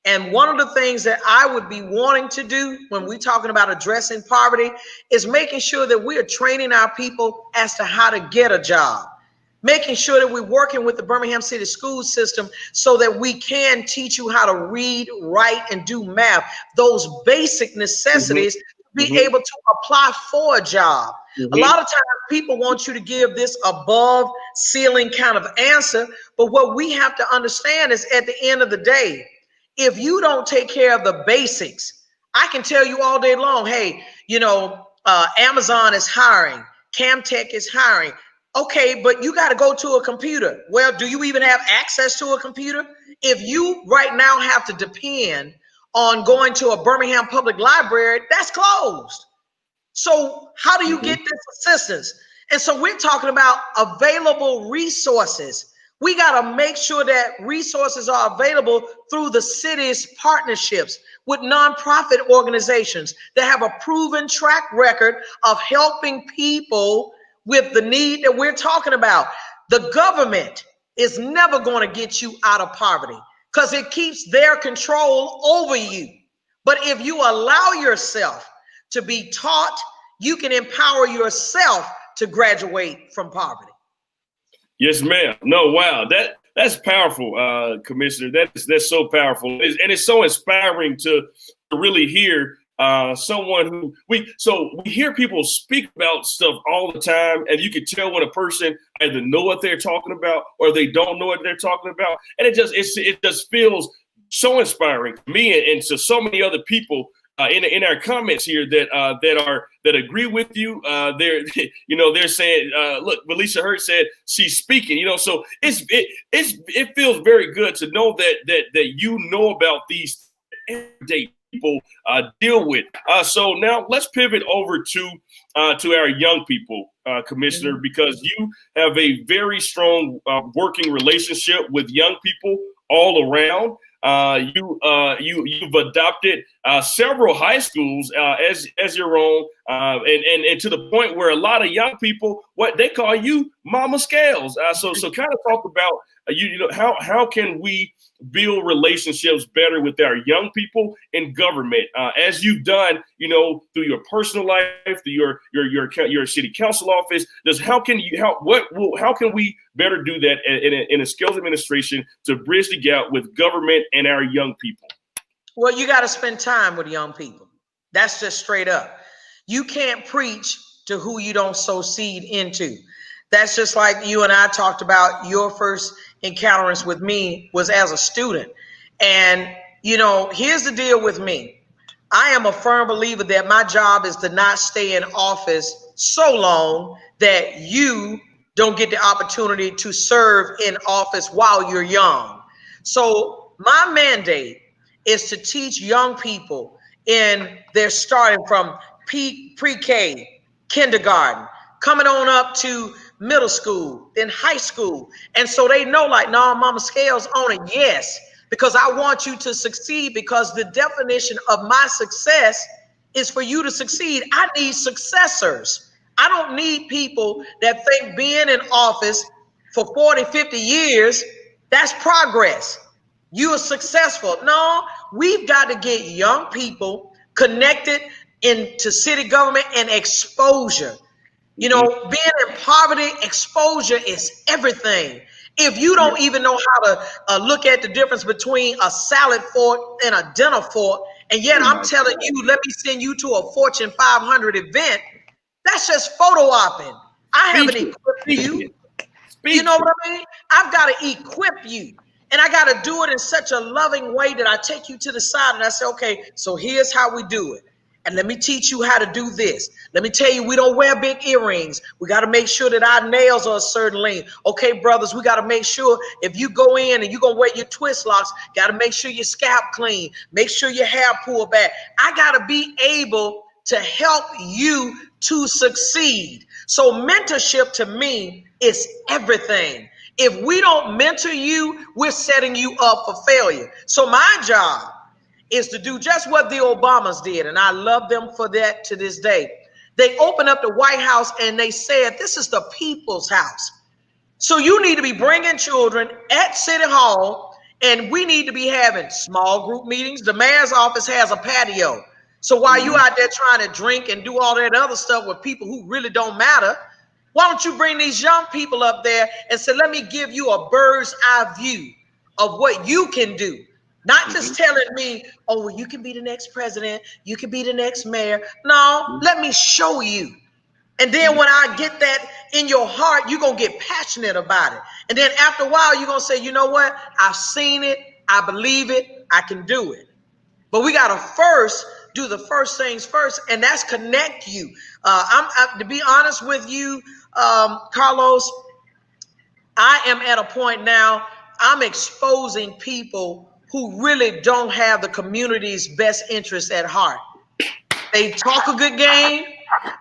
And one of the things that I would be wanting to do when we're talking about addressing poverty is making sure that we are training our people as to how to get a job, making sure that we're working with the Birmingham City school system so that we can teach you how to read, write, and do math, those basic necessities to be able to apply for a job. A lot of times people want you to give this above ceiling kind of answer, but what we have to understand is at the end of the day, if you don't take care of the basics, I can tell you all day long, hey, you know, Amazon is hiring, Camtech is hiring. Okay, but you got to go to a computer. Well, do you even have access to a computer? If you right now have to depend on going to a Birmingham Public Library, that's closed. So how do you get this assistance? And so we're talking about available resources. We got to make sure that resources are available through the city's partnerships with nonprofit organizations that have a proven track record of helping people with the need that we're talking about. The government is never going to get you out of poverty because it keeps their control over you. But if you allow yourself to be taught, you can empower yourself to graduate from poverty. Yes, ma'am. No, wow. That's powerful, Commissioner. That's so powerful. And it's so inspiring to really hear someone who we hear people speak about stuff all the time, and you can tell when a person either know what they're talking about or they don't know what they're talking about, and it just feels so inspiring to me and to so many other people in our comments here that agree with you. They're saying, look, Melissa Hurt said she's speaking. So it feels very good to know that you know about these everyday people deal with. So now let's pivot over to our young people, Commissioner, because you have a very strong working relationship with young people all around. You've adopted several high schools as your own, and to the point where a lot of young people, what they call you, Mama Scales. So kind of talk about how can we build relationships better with our young people in government, as you've done, through your personal life, through your city council office. How can we better do that in a skills administration to bridge the gap with government and our young people? Well, you got to spend time with young people. That's just straight up. You can't preach to who you don't sow seed into. That's just like you and I talked about. Your first encounters with me was as a student. And, here's the deal with me. I am a firm believer that my job is to not stay in office so long that you don't get the opportunity to serve in office while you're young. So my mandate is to teach young people they're starting from pre-K, kindergarten, coming on up to middle school, then high school. And so they know, like, no, Mama Scales on it. Yes, because I want you to succeed, because the definition of my success is for you to succeed. I need successors. I don't need people that think being in office for 40, 50 years, that's progress. You are successful. No, we've got to get young people connected into city government and exposure. Being in poverty, exposure is everything. If you don't even know how to look at the difference between a salad fork and a dinner fork, and yet I'm telling you, let me send you to a Fortune 500 event, that's just photo opping. I haven't equipped you. You know what I mean? I've got to equip you. And I got to do it in such a loving way that I take you to the side and I say, okay, so here's how we do it. And let me teach you how to do this. Let me tell you, we don't wear big earrings. We got to make sure that our nails are a certain length. Okay, brothers, we got to make sure if you go in and you're going to wear your twist locks, got to make sure your scalp clean. Make sure your hair pulled back. I got to be able to help you to succeed. So mentorship to me is everything. If we don't mentor you, we're setting you up for failure. So my job is to do just what the Obamas did, and I love them for that to this day. They opened up the White House and they said, this is the people's house. So you need to be bringing children at City Hall, and we need to be having small group meetings. The mayor's office has a patio. So while you out there trying to drink and do all that other stuff with people who really don't matter, why don't you bring these young people up there and say, let me give you a bird's eye view of what you can do. Not just telling me, oh, well, you can be the next president, you can be the next mayor. No, let me show you. And then when I get that in your heart, you're going to get passionate about it. And then after a while, you're going to say, you know what? I've seen it. I believe it. I can do it. But we got to first do the first things first, and that's connect you. To be honest with you, Carlos, I am at a point now, I'm exposing people who really don't have the community's best interests at heart. They talk a good game,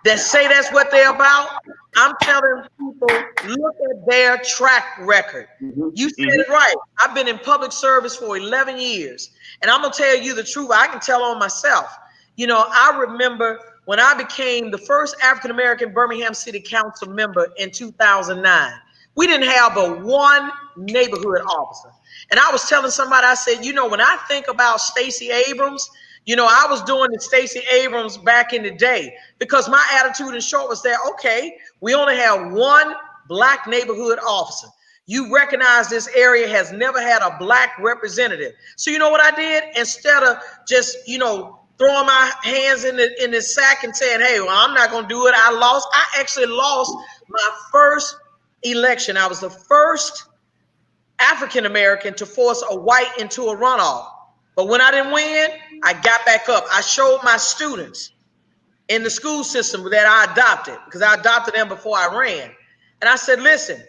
that say that's what they're about. I'm telling people, look at their track record. You said it right. I've been in public service for 11 years. And I'm going to tell you the truth. I can tell on myself. I remember when I became the first African-American Birmingham City Council member in 2009. We didn't have but one neighborhood officer. And I was telling somebody, I said, when I think about Stacey Abrams, I was doing the Stacey Abrams back in the day, because my attitude in short was that, okay, we only have one black neighborhood officer. You recognize this area has never had a black representative. So you know what I did? Instead of just, throwing my hands in the sack and saying, hey, well, I'm not going to do it. I actually lost my first election. I was the first African-American to force a white into a runoff. But when I didn't win, I got back up. I showed my students in the school system that I adopted, because I adopted them before I ran. And I said, listen,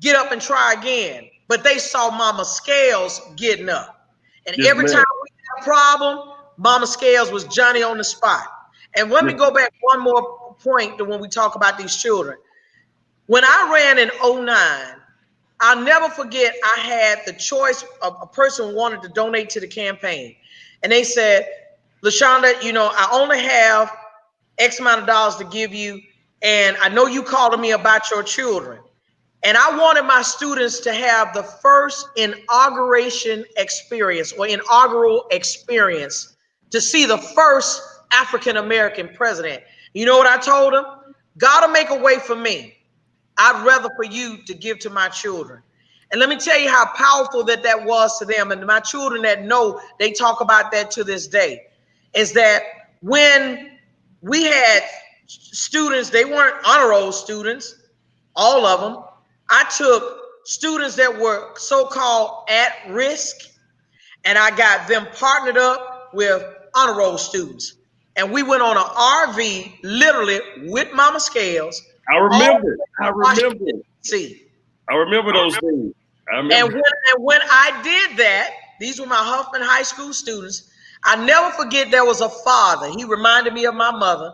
get up and try again. But they saw Mama Scales getting up. And every time we had a problem, Mama Scales was Johnny on the spot. And let me go back one more point to when we talk about these children. When I ran in 2009, I'll never forget, I had the choice of a person who wanted to donate to the campaign. And they said, Lashunda, you know, I only have X amount of dollars to give you. And I know you called me about your children. And I wanted my students to have the first inauguration experience or inaugural experience to see the first African-American president. You know what I told them? God will make a way for me. I'd rather for you to give to my children. And let me tell you how powerful that was to them. And my children that know, they talk about that to this day, is that when we had students, they weren't honor roll students, all of them. I took students that were so-called at risk, and I got them partnered up with honor roll students. And we went on an RV, literally with Mama Scales. I remember. See, I remember those things. And when I did that, these were my Huffman High School students. I never forget, there was a father. He reminded me of my mother.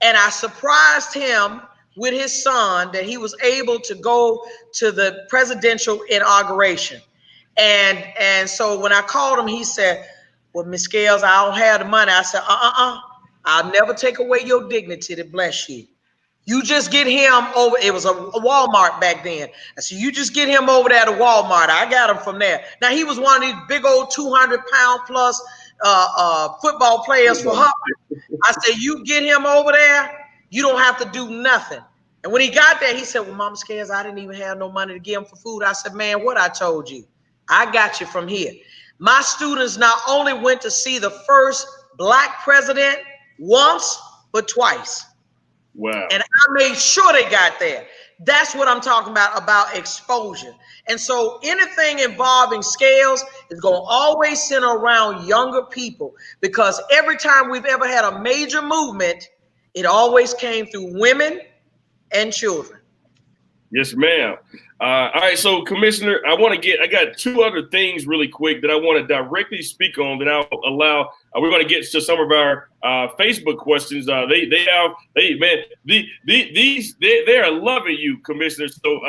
And I surprised him with his son that he was able to go to the presidential inauguration. And so when I called him, he said, well, Miss Scales, I don't have the money. I said, I'll never take away your dignity to bless you. You just get him over. It was a Walmart back then. I said, you just get him over there to Walmart. I got him from there. Now, he was one of these big old 200-pound plus football players for Huffman. I said, you get him over there, you don't have to do nothing. And when he got there, he said, well, Mama Scales, I didn't even have no money to give him for food. I said, man, what I told you, I got you from here. My students not only went to see the first Black president once, but twice. Wow. And I made sure they got there. That's what I'm talking about exposure. And so anything involving Scales is going to always center around younger people, because every time we've ever had a major movement, it always came through women and children. Yes, ma'am. All right, so Commissioner, I got two other things really quick that I want to directly speak on that I'll allow. We're going to get to some of our Facebook questions. They are loving you, Commissioner. So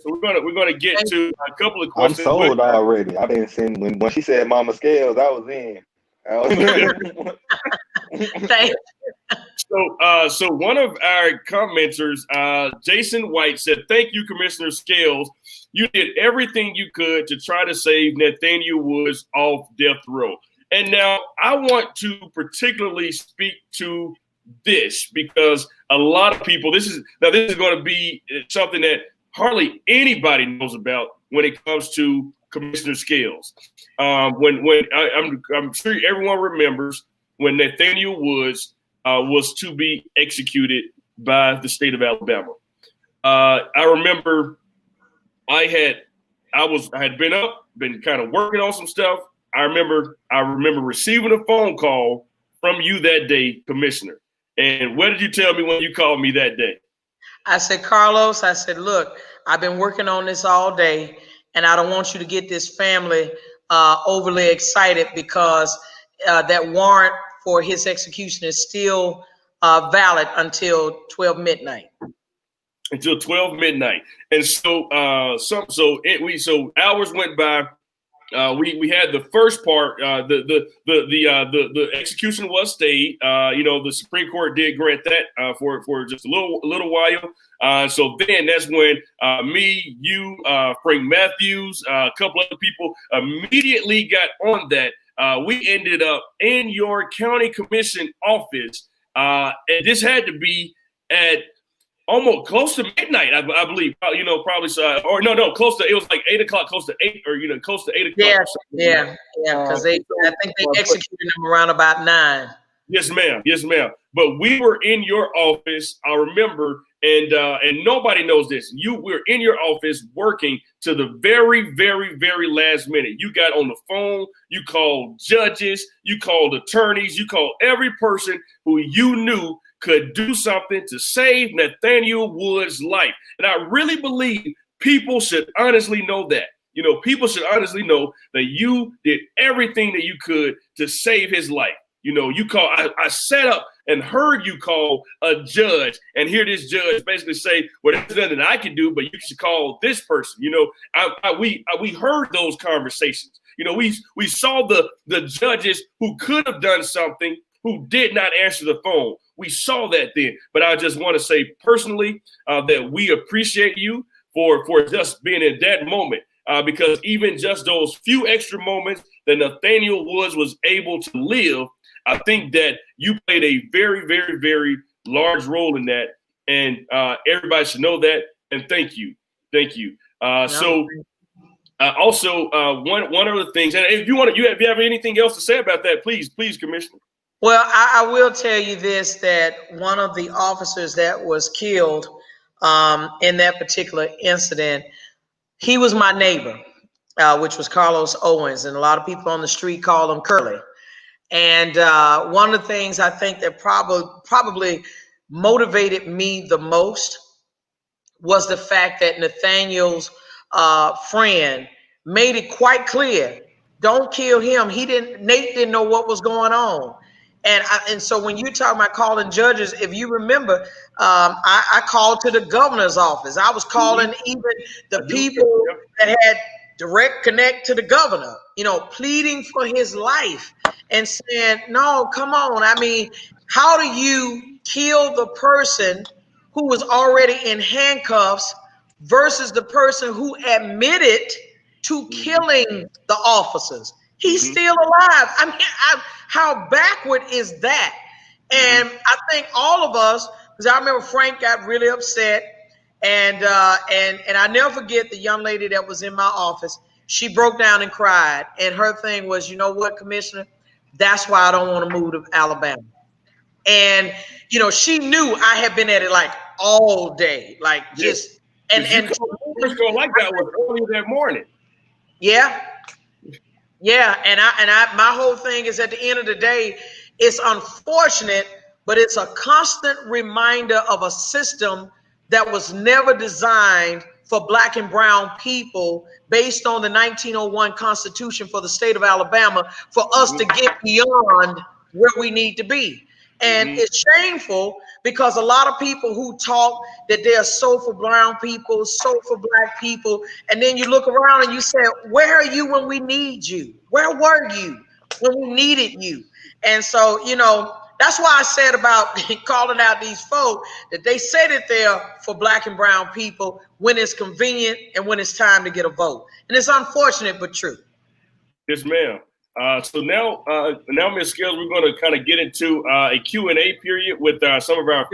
we're going to get to a couple of questions. I'm sold already. I've been seeing when she said Mama Scales, I was in. Thank you. So one of our commenters, Jason White, said, thank you, Commissioner Scales. You did everything you could to try to save Nathaniel Woods off death row. And now I want to particularly speak to this, because a lot of people, this is going to be something that hardly anybody knows about when it comes to Commissioner Scales. I'm sure everyone remembers when Nathaniel Woods was to be executed by the state of Alabama. I remember I had been kind of working on some stuff. I remember receiving a phone call from you that day, Commissioner. And what did you tell me when you called me that day? I said, Carlos, I said, look, I've been working on this all day, and I don't want you to get this family overly excited, because that warrant for his execution is still valid until 12 midnight. Until 12 midnight. And so hours went by. We had the first part. The execution was stayed. The Supreme Court did grant that for just a little while. So then that's when me, you, Frank Matthews, a couple other people immediately got on that. We ended up in your county commission office, and this had to be at almost close to midnight, I believe. Probably close to. It was like 8 o'clock, close to 8, close to 8 o'clock. Yeah. Because I think they executed them around about 9. Yes, ma'am. Yes, ma'am. But we were in your office, I remember, and nobody knows this. You were in your office working to the very, very, very last minute. You got on the phone, you called judges, you called attorneys, you called every person who you knew could do something to save Nathaniel Wood's life. And I really believe people should honestly know that. You know, people should honestly know that you did everything that you could to save his life. You know, you call. I sat up and heard you call a judge and hear this judge basically say, "Well, there's nothing I can do, but you should call this person." You know, we heard those conversations. You know, we saw the judges who could have done something who did not answer the phone. We saw that then. But I just want to say personally that we appreciate you for just being in that moment. Because even just those few extra moments that Nathaniel Woods was able to live, I think that you played a very, very, very large role in that. And everybody should know that. And thank you. Thank you. Also, one of the things, and if you have anything else to say about that, please, Commissioner. Well, I will tell you this, that one of the officers that was killed in that particular incident, he was my neighbor, which was Carlos Owens, and a lot of people on the street call him Curly. And one of the things I think that probably motivated me the most was the fact that Nathaniel's friend made it quite clear, don't kill him. Nate didn't know what was going on. And so when you talk about calling judges, if you remember, I called to the governor's office. I was calling even the people that had direct connect to the governor, you know, pleading for his life and saying, no, come on. I mean, how do you kill the person who was already in handcuffs versus the person who admitted to killing the officers? He's still alive. I mean, how backward is that? And I think all of us, because I remember Frank got really upset, and I never forget the young lady that was in my office. She broke down and cried, and her thing was, you know what, Commissioner, that's why I don't want to move to Alabama. And you know, she knew I had been at it like all day, like just and first go like that was earlier that morning. Yeah. And I my whole thing is, at the end of the day, it's unfortunate, but it's a constant reminder of a system that was never designed for Black and brown people based on the 1901 Constitution for the state of Alabama for us to get beyond where we need to be. And it's shameful because a lot of people who talk that they're so for brown people, so for Black people, and then you look around and you say, where are you when we need you? Where were you when we needed you? And so, you know, that's why I said about calling out these folk, that they say that they're for Black and brown people when it's convenient and when it's time to get a vote. And it's unfortunate, but true. Yes, ma'am. So now, Ms. Scales, we're going to kind of get into a Q&A period with some of our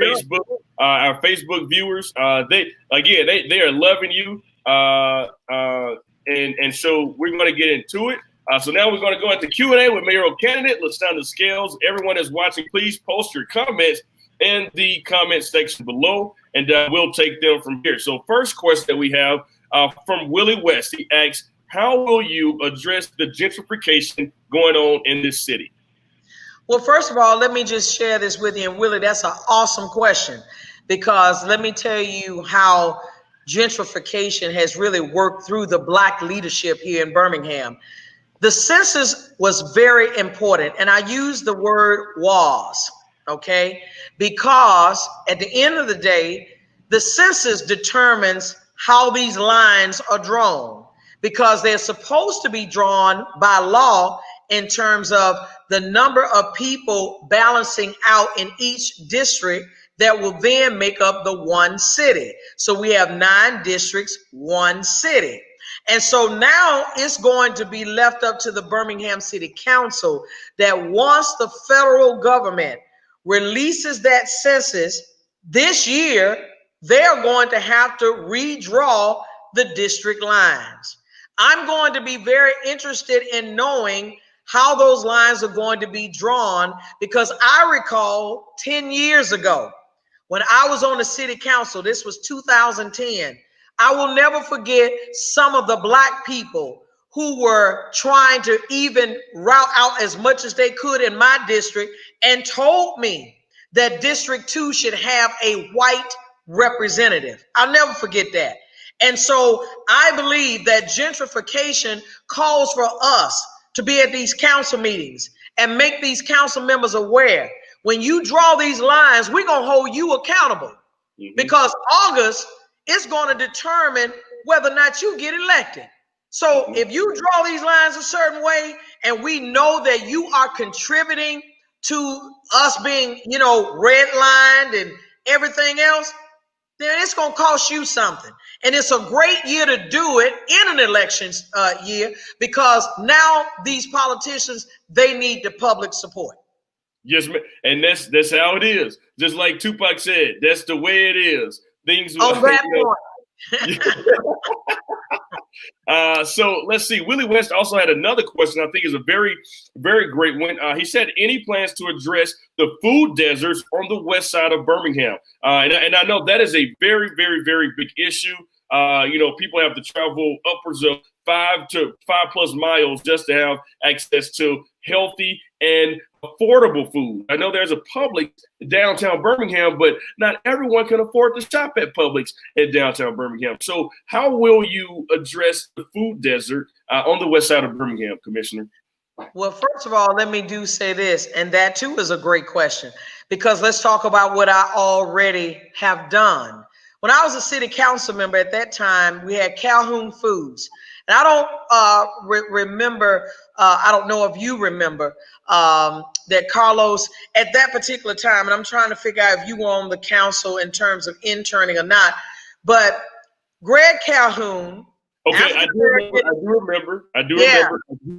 Facebook viewers. They are loving you, and so we're going to get into it. So now we're going to go into Q&A with mayoral candidate Lashunda Scales. Everyone that's watching, please post your comments in the comment section below, and we'll take them from here. So first question that we have from Willie West, he asks, how will you address the gentrification going on in this city? Well, first of all, let me just share this with you. And Willie, that's an awesome question, because let me tell you how gentrification has really worked through the Black leadership here in Birmingham. The census was very important, and I use the word was, okay? Because at the end of the day, the census determines how these lines are drawn, because they're supposed to be drawn by law in terms of the number of people balancing out in each district that will then make up the one city. So we have 9 districts, 1 city. And so now it's going to be left up to the Birmingham City Council that once the federal government releases that census this year, they're going to have to redraw the district lines. I'm going to be very interested in knowing how those lines are going to be drawn, because I recall 10 years ago when I was on the city council, this was 2010, I will never forget some of the Black people who were trying to even route out as much as they could in my district and told me that District 2 should have a white representative. I'll never forget that. And so I believe that gentrification calls for us to be at these council meetings and make these council members aware. When you draw these lines, we're going to hold you accountable, because August is going to determine whether or not you get elected. So if you draw these lines a certain way and we know that you are contributing to us being, redlined and everything else, then it's going to cost you something. And it's a great year to do it in an elections year, because now these politicians, they need the public support. Yes, man. And that's how it is. Just like Tupac said, that's the way it is. Things On that point. So let's see. Willie West also had another question. I think is a very, very great one. He said, any plans to address the food deserts on the west side of Birmingham? And I know that is a very, very, very big issue. People have to travel upwards of 5+ miles just to have access to healthy and affordable food. I know there's a Publix downtown Birmingham, but not everyone can afford to shop at Publix in downtown Birmingham. So how will you address the food desert on the west side of Birmingham, Commissioner? Well, first of all, let me say this, and that too is a great question, because let's talk about what I already have done. When I was a city council member at that time, we had Calhoun Foods. And I don't remember, I don't know if you remember, that Carlos, at that particular time, and I'm trying to figure out if you were on the council in terms of interning or not, but Greg Calhoun. Okay, I do remember.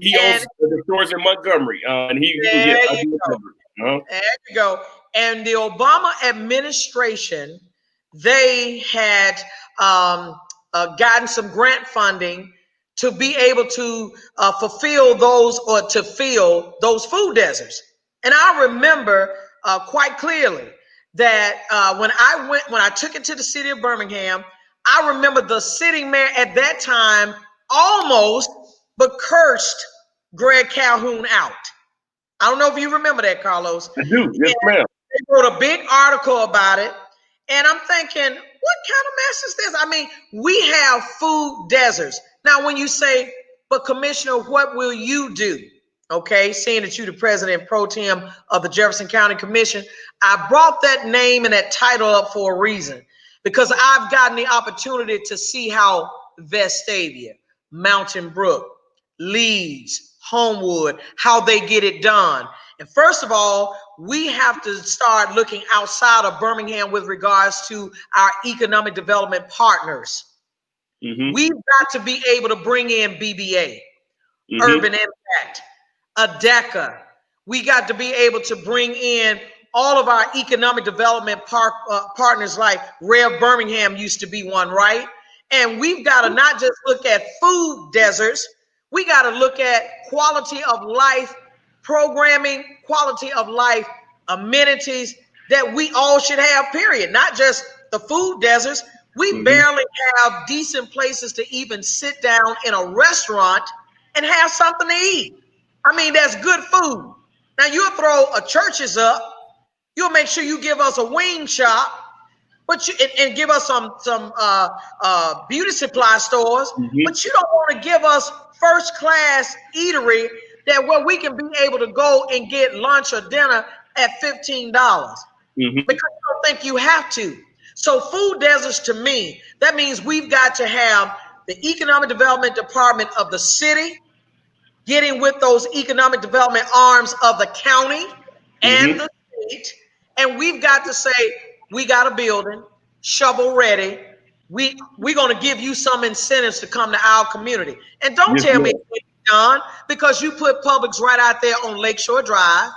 He owns the stores in Montgomery. I do remember. There you go. And the Obama administration, they had gotten some grant funding to be able to fulfill those, or to fill those food deserts. And I remember quite clearly that when I took it to the city of Birmingham, I remember the city mayor at that time almost but cursed Greg Calhoun out. I don't know if you remember that, Carlos. I do, yes, ma'am. They wrote a big article about it. And I'm thinking, what kind of mess is this? I mean, we have food deserts. Now, when you say, but Commissioner, what will you do? Okay, seeing that you're the president pro tem of the Jefferson County Commission, I brought that name and that title up for a reason, because I've gotten the opportunity to see how Vestavia, Mountain Brook, Leeds, Homewood, how they get it done. And first of all, we have to start looking outside of Birmingham with regards to our economic development partners. We've got to be able to bring in BBA, Urban Impact, ADECA. We got to be able to bring in all of our economic development partners, like Rev Birmingham used to be one, right? And we've got to not just look at food deserts, we got to look at quality of life programming, quality of life amenities that we all should have, period. Not just the food deserts. We barely have decent places to even sit down in a restaurant and have something to eat. I mean, that's good food. Now you'll throw a churches up. You'll make sure you give us a wing shop, but and give us some beauty supply stores. But you don't want to give us first class eatery where we can be able to go and get lunch or dinner at $15 because you don't think you have to. So food deserts, to me, that means we've got to have the economic development department of the city getting with those economic development arms of the county and the state. And we've got to say, we got a building, shovel ready. We're going to give you some incentives to come to our community. And don't tell me it's done, because you put Publix right out there on Lakeshore Drive.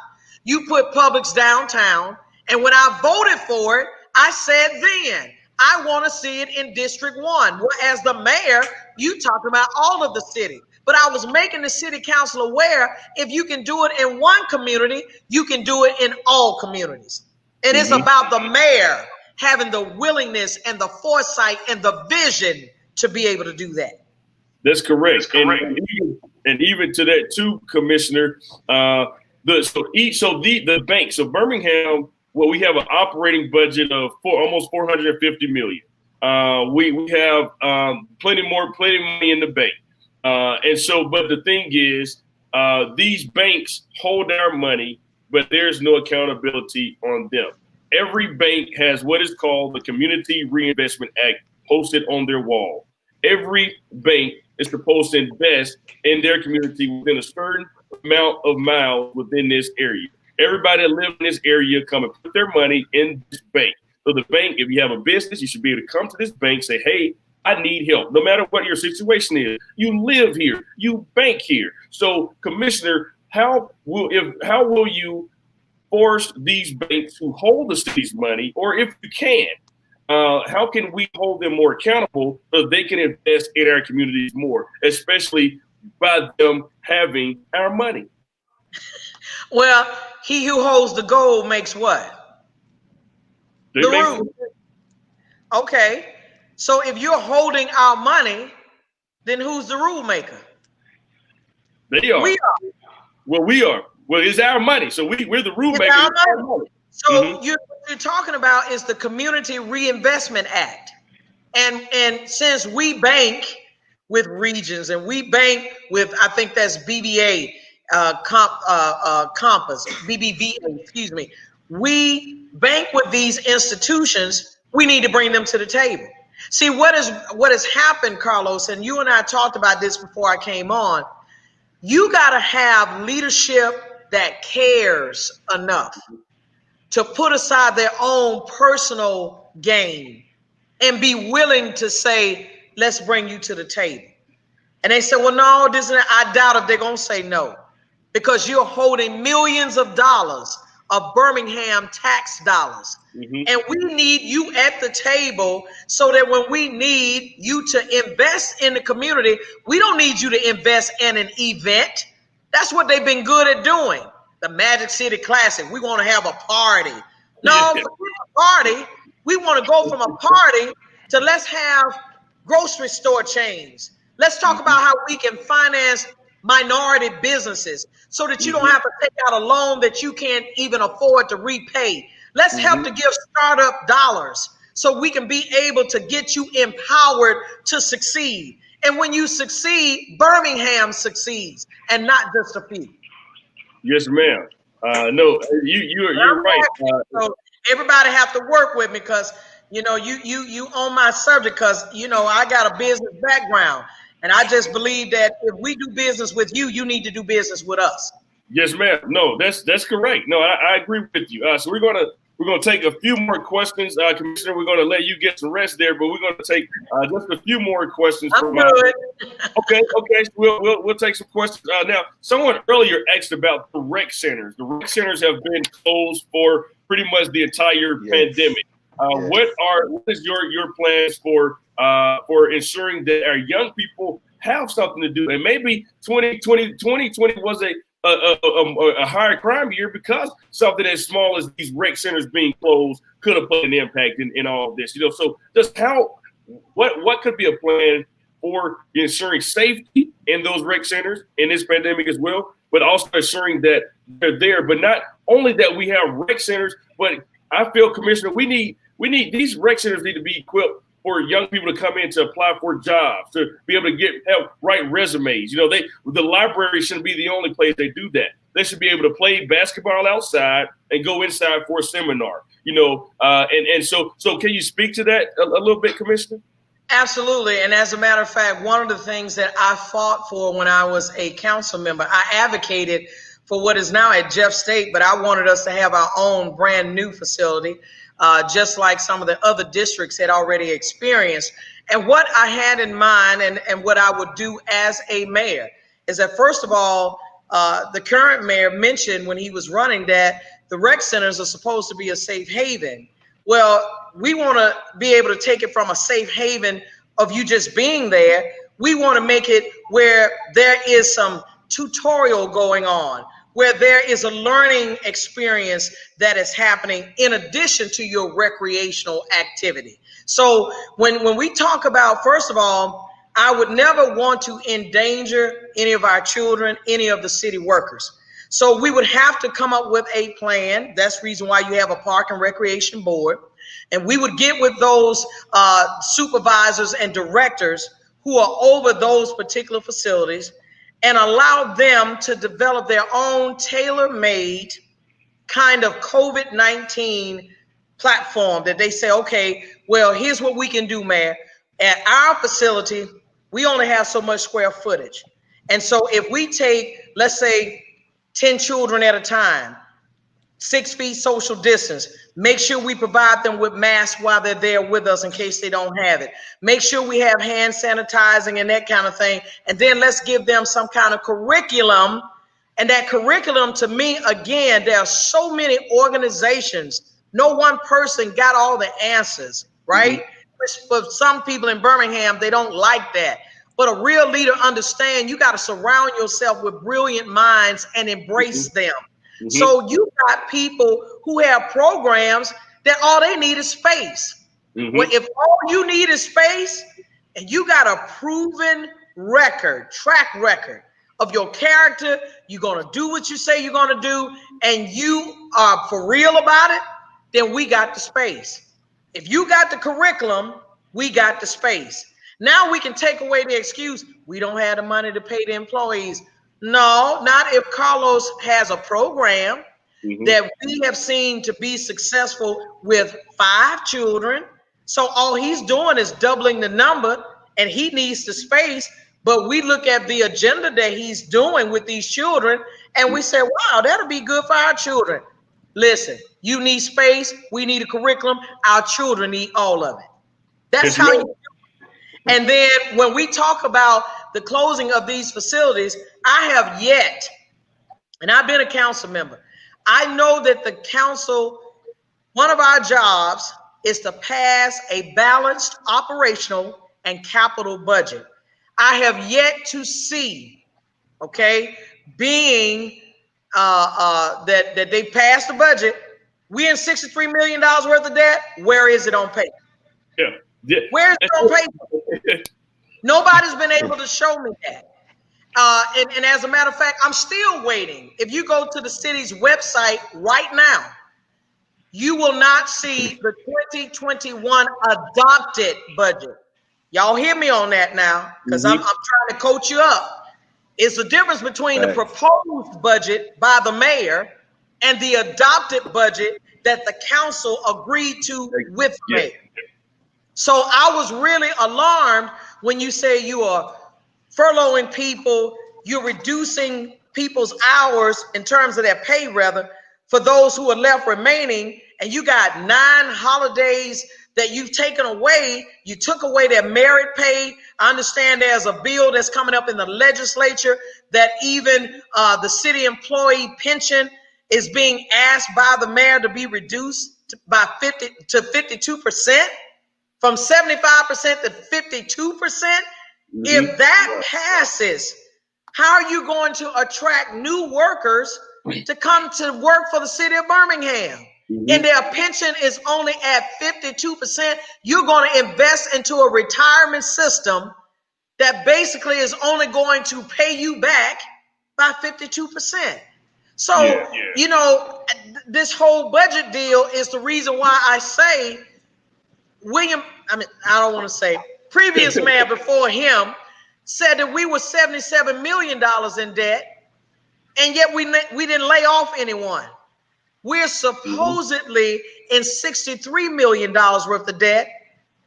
You put Publix downtown. And when I voted for it, I said then, I want to see it in District 1. Well, as the mayor, you talk about all of the city. But I was making the city council aware, if you can do it in one community, you can do it in all communities. And it's about the mayor having the willingness and the foresight and the vision to be able to do that. That's correct. And even to that too, Commissioner, the bank, so Birmingham, well, we have an operating budget of almost 450 million. We have plenty money in the bank. And so, but the thing is, these banks hold our money, but there's no accountability on them. Every bank has what is called the Community Reinvestment Act posted on their wall. Every bank is supposed to invest in their community within a certain amount of miles within this area. Everybody that lives in this area come and put their money in this bank. So the bank, if you have a business, you should be able to come to this bank, say, hey, I need help. No matter what your situation is, you live here, you bank here. So, Commissioner, how will you force these banks to hold the city's money, or if you can, how can we hold them more accountable so they can invest in our communities more, especially by them having our money? Well, he who holds the gold makes what? The rule. Okay. So if you're holding our money, then who's the rule maker? They are. We are. Well, we are. Well, it's our money. So we're the rule maker. Our money. So what you're talking about is the Community Reinvestment Act. And since we bank with regions and we bank with, I think that's BBA, Compass, BBVA, excuse me. We bank with these institutions. We need to bring them to the table. See, what has happened, Carlos, and you and I talked about this before I came on. You got to have leadership that cares enough to put aside their own personal gain and be willing to say, let's bring you to the table. And they said, well, no, this is, I doubt if they're going to say no, because you're holding millions of dollars of Birmingham tax dollars. And we need you at the table so that when we need you to invest in the community, we don't need you to invest in an event. That's what they've been good at doing. The Magic City Classic. We want to have a party. No, forget a party. We want to go from a party to let's have grocery store chains. Let's talk about how we can finance minority businesses so that you don't have to take out a loan that you can't even afford to repay. Let's help to give startup dollars so we can be able to get you empowered to succeed. And when you succeed, Birmingham succeeds, and not just a few. Yes, ma'am. No, you're right. So everybody have to work with me because you own my subject because I got a business background, and I just believe that if we do business with you, you need to do business with us. Yes, ma'am. No, that's correct. No, I agree with you. So we're gonna take a few more questions, Commissioner. We're gonna let you get some rest there, but we're gonna take just a few more questions. I'm good. Okay. So we'll take some questions. Now, someone earlier asked about the rec centers. The rec centers have been closed for pretty much the entire pandemic. What is your plans for ensuring that our young people have something to do? And maybe 2020 was a higher crime year because something as small as these rec centers being closed could have put an impact in all of this. So just what could be a plan for ensuring safety in those rec centers in this pandemic as well, but also ensuring that they're there. But not only that we have rec centers, but I feel, Commissioner, we need these rec centers need to be equipped for young people to come in to apply for jobs, to be able to write resumes. The library shouldn't be the only place they do that. They should be able to play basketball outside and go inside for a seminar. So can you speak to that a little bit, Commissioner? Absolutely. And as a matter of fact, one of the things that I fought for when I was a council member, I advocated for what is now at Jeff State, but I wanted us to have our own brand new facility, just like some of the other districts had already experienced. And what I had in mind and what I would do as a mayor is that, first of all, the current mayor mentioned when he was running that the rec centers are supposed to be a safe haven. Well, we want to be able to take it from a safe haven of you just being there. We want to make it where there is some tutorial going on, where there is a learning experience that is happening in addition to your recreational activity. So when we talk about, first of all, I would never want to endanger any of our children, any of the city workers. So we would have to come up with a plan. That's the reason why you have a park and recreation board. And we would get with those supervisors and directors who are over those particular facilities and allow them to develop their own tailor-made kind of COVID-19 platform that they say, okay, well, here's what we can do, Mayor. At our facility, we only have so much square footage. And so if we take, let's say, 10 children at a time, 6 feet social distance, make sure we provide them with masks while they're there with us in case they don't have it. Make sure we have hand sanitizing and that kind of thing. And then let's give them some kind of curriculum. And that curriculum, to me, again, there are so many organizations. No one person got all the answers, right? Mm-hmm. For some people in Birmingham, they don't like that. But a real leader understands you got to surround yourself with brilliant minds and embrace them. Mm-hmm. So you got people who have programs that all they need is space. Mm-hmm. Well, if all you need is space and you got a proven track record of your character, you're going to do what you say you're going to do, and you are for real about it, then we got the space. If you got the curriculum, we got the space. Now we can take away the excuse, we don't have the money to pay the employees. No, not if Carlos has a program that we have seen to be successful with 5 children. So all he's doing is doubling the number, and he needs the space. But we look at the agenda that he's doing with these children, and we say, wow, that'll be good for our children. Listen, you need space. We need a curriculum. Our children need all of it. That's how you do it. And then when we talk about the closing of these facilities, I have yet, and I've been a council member, I know that the council, one of our jobs is to pass a balanced operational and capital budget. I have yet to see, okay, being that they passed the budget. We in $63 million worth of debt. Where is it on paper? Yeah. Where is it on paper? Nobody's been able to show me that. And as a matter of fact, I'm still waiting. If you go to the city's website right now, you will not see the 2021 adopted budget. Y'all hear me on that now, because I'm trying to coach you up. It's the difference between the proposed budget by the mayor and the adopted budget that the council agreed to with the mayor. So I was really alarmed when you say you are furloughing people, you're reducing people's hours in terms of their pay, rather, for those who are left remaining, and you got 9 holidays that you've taken away. You took away their merit pay. I understand there's a bill that's coming up in the legislature that even the city employee pension is being asked by the mayor to be reduced by 50 to 52%, from 75% to 52%. If that passes, how are you going to attract new workers to come to work for the city of Birmingham? And their pension is only at 52%. You're going to invest into a retirement system that basically is only going to pay you back by 52%. So, you know, this whole budget deal is the reason why I say I don't want to say, previous mayor before him said that we were $77 million in debt, and yet we didn't lay off anyone. We're supposedly in $63 million worth of debt,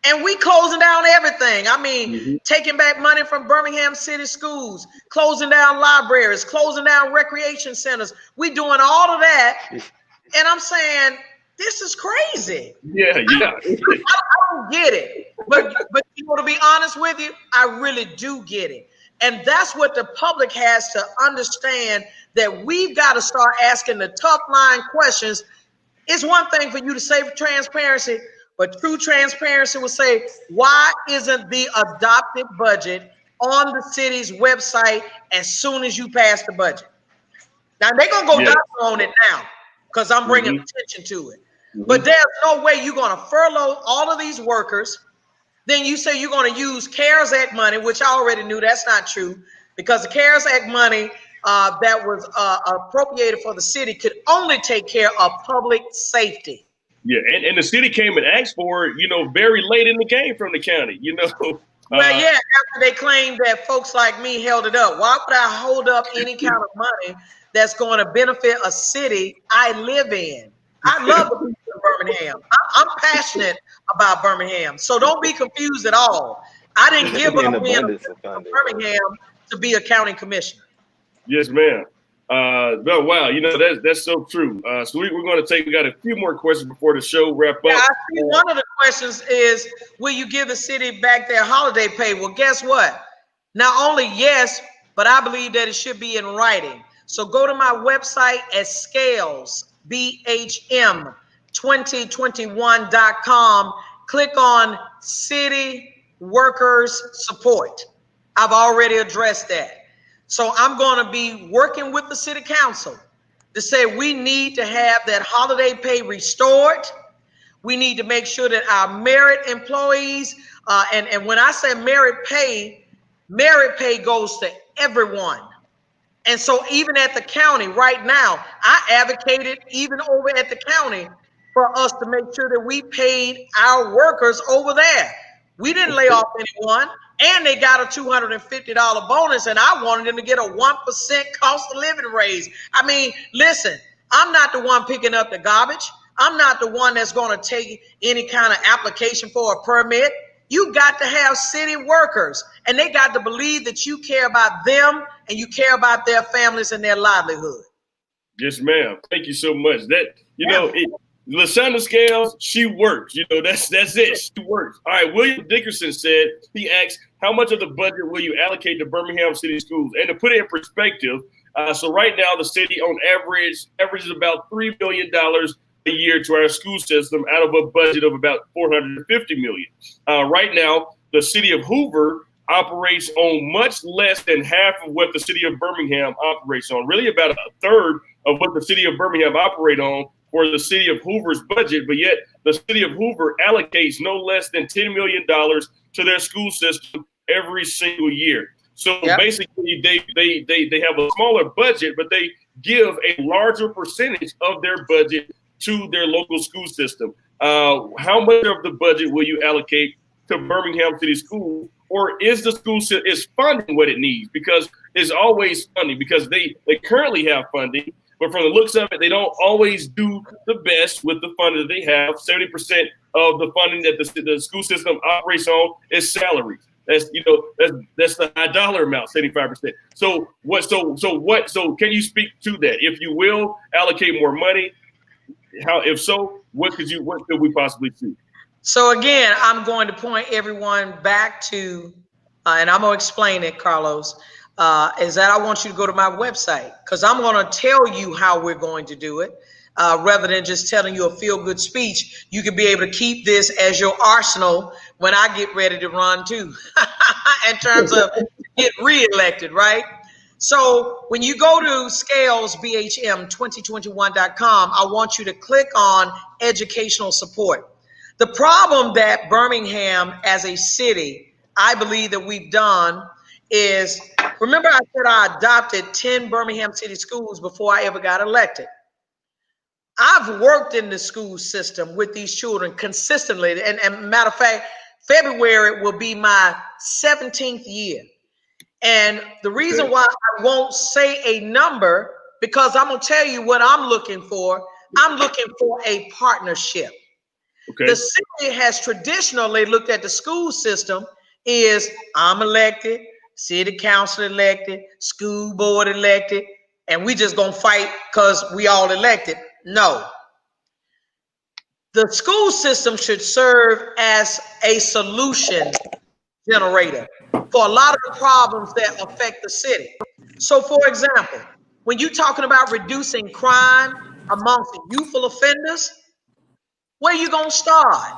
and we closing down everything. I mean, taking back money from Birmingham city schools, closing down libraries, closing down recreation centers. We doing all of that, and I'm saying, this is crazy. I don't get it. But you know, to be honest with you, I really do get it. And that's what the public has to understand, that we've got to start asking the tough line questions. It's one thing for you to say transparency, but true transparency will say, why isn't the adopted budget on the city's website as soon as you pass the budget. Now they're gonna go doctor on it now because I'm bringing attention to it. But there's no way you're gonna furlough all of these workers. Then you say you're gonna use CARES Act money, which I already knew that's not true, because the CARES Act money that was appropriated for the city could only take care of public safety. Yeah, and the city came and asked for it, very late in the game from the county, Well, yeah, after they claimed that folks like me held it up. Why would I hold up any kind of money that's going to benefit a city I live in? I love the people in Birmingham. I'm passionate about Birmingham. So don't be confused at all. I didn't give up being a Birmingham to be a county commissioner. Yes, ma'am. But wow, that's so true. So we're going to we got a few more questions before the show wrap up. Yeah, I see one of the questions is, will you give the city back their holiday pay? Well, guess what? Not only yes, but I believe that it should be in writing. So go to my website at Scales, BHM2021.com. Click on City Workers Support. I've already addressed that. So I'm going to be working with the city council to say we need to have that holiday pay restored. We need to make sure that our merit employees, and when I say merit pay goes to everyone. And so even at the county right now, I advocated even over at the county for us to make sure that we paid our workers over there. We didn't lay off anyone. And they got a $250 bonus, and I wanted them to get a 1% cost of living raise. I mean, listen, I'm not the one picking up the garbage. I'm not the one that's going to take any kind of application for a permit. You got to have city workers, and they got to believe that you care about them and you care about their families and their livelihood. Yes, ma'am. Thank you so much. Lashunda Scales, she works. That's it. She works. All right. William Dickerson said, he asked, how much of the budget will you allocate to Birmingham City Schools? And to put it in perspective, so right now the city on averages about $3 million a year to our school system out of a budget of about $450 million. Right now, the city of Hoover operates on much less than half of what the city of Birmingham operates on. Really about a third of what the city of Birmingham operate on for the city of Hoover's budget, but yet the city of Hoover allocates no less than $10 million to their school system every single year. So basically they have a smaller budget, but they give a larger percentage of their budget to their local school system. How much of the budget will you allocate to Birmingham City Schools, or is the school system funding what it needs? Because it's always funding, because they currently have funding. But from the looks of it, they don't always do the best with the funding that they have. 70% of the funding that the school system operates on is salaries. That's the high dollar amount, 75%. So can you speak to that? If you will allocate more money, if so, what could we possibly see? So again, I'm going to point everyone back to, and I'm going to explain it, Carlos, is that I want you to go to my website, because I'm going to tell you how we're going to do it. Rather than just telling you a feel-good speech, you can be able to keep this as your arsenal when I get ready to run too, in terms of get reelected, right? So when you go to Scales, BHM2021.com, I want you to click on educational support. The problem that Birmingham as a city, I believe that we've done is, remember I said I adopted 10 Birmingham City schools before I ever got elected. I've worked in the school system with these children consistently. And matter of fact, February will be my 17th year. And the reason why I won't say a number, because I'm going to tell you what I'm looking for. I'm looking for a partnership. Okay. The city has traditionally looked at the school system is I'm elected, city council elected, school board elected, and we just going to fight because we all elected. No. The school system should serve as a solution generator for a lot of the problems that affect the city. So, for example, when you're talking about reducing crime amongst youthful offenders, where you going to start?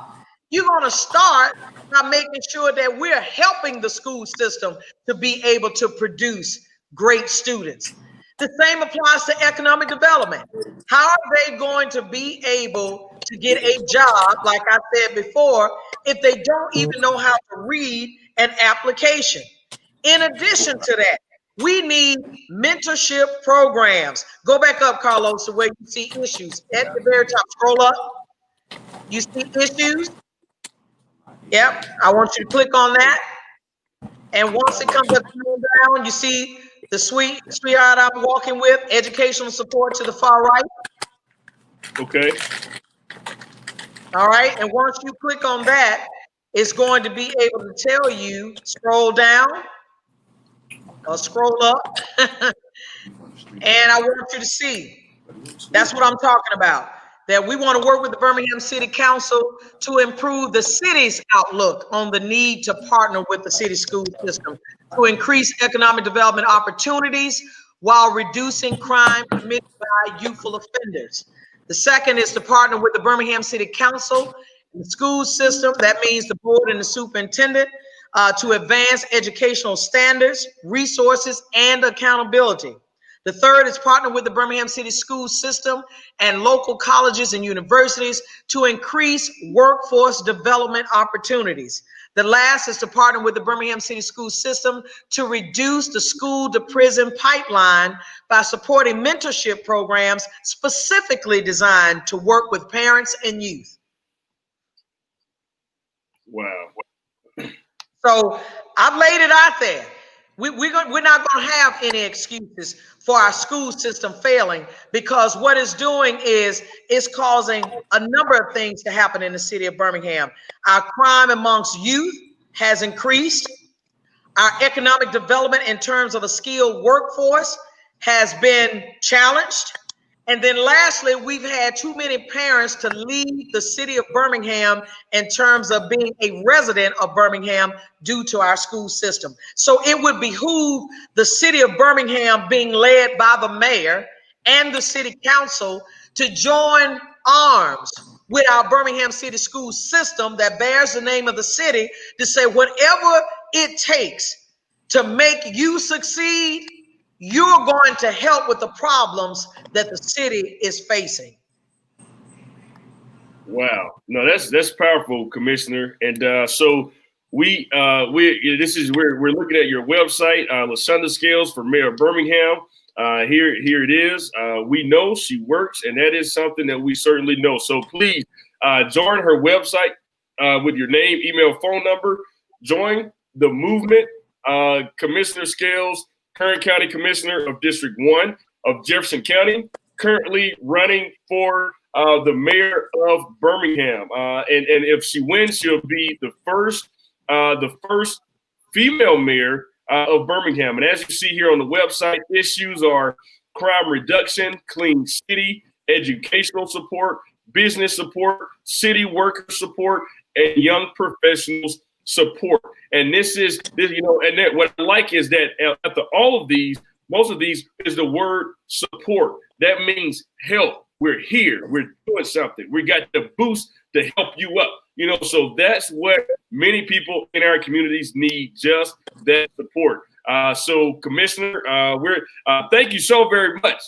You're going to start by making sure that we're helping the school system to be able to produce great students. The same applies to economic development. How are they going to be able to get a job, like I said before, if they don't even know how to read an application? In addition to that, we need mentorship programs. Go back up, Carlos, to where you see issues. At the very top, scroll up. You see issues? Yep, I want you to click on that. And once it comes up down, you see the sweetheart I'm walking with, educational support to the far right. Okay. All right, and once you click on that, it's going to be able to tell you, scroll down or scroll up. And I want you to see, that's what I'm talking about. That we want to work with the Birmingham City Council to improve the city's outlook on the need to partner with the city school system to increase economic development opportunities while reducing crime committed by youthful offenders. The second is to partner with the Birmingham City Council and the school system. That means the board and the superintendent to advance educational standards, resources, and accountability. The third is partner with the Birmingham City school system and local colleges and universities to increase workforce development opportunities. The last is to partner with the Birmingham City school system to reduce the school to prison pipeline by supporting mentorship programs specifically designed to work with parents and youth. Wow. So I've laid it out there. We're not going to have any excuses for our school system failing, because what it's doing is it's causing a number of things to happen in the city of Birmingham. Our crime amongst youth has increased. Our economic development in terms of a skilled workforce has been challenged. And then lastly, we've had too many parents to leave the city of Birmingham in terms of being a resident of Birmingham due to our school system. So it would behoove the city of Birmingham, being led by the mayor and the city council, to join arms with our Birmingham City school system that bears the name of the city, to say whatever it takes to make you succeed, you're going to help with the problems that the city is facing. Wow, no, that's powerful, Commissioner. And so we're looking at your website, Lashunda Scales for Mayor of Birmingham. Here it is. We know she works, and that is something that we certainly know. So please join her website with your name, email, phone number. Join the movement. Commissioner Scales, current County Commissioner of District 1 of Jefferson County, currently running for the mayor of Birmingham. And if she wins, she'll be the first female mayor of Birmingham. And as you see here on the website, issues are crime reduction, clean city, educational support, business support, city worker support, and young professionals support. And this, and then what I like is that after all of these, most of these is the word support. That means help. We're here. We're doing something. We got the boost to help you up. So that's what many people in our communities need, just that support. So Commissioner, thank you so very much.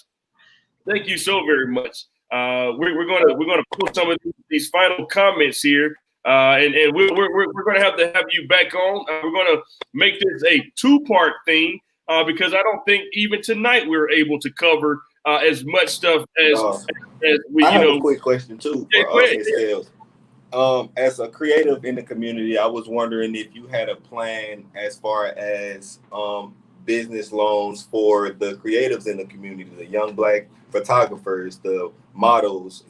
Thank you so very much. We're gonna put some of these final comments here. And we're going to have you back on. We're going to make this a two-part thing because I don't think even tonight we were able to cover as much stuff as we. I have a quick question too. As a creative in the community, I was wondering if you had a plan as far as business loans for the creatives in the community, the young Black photographers, the models,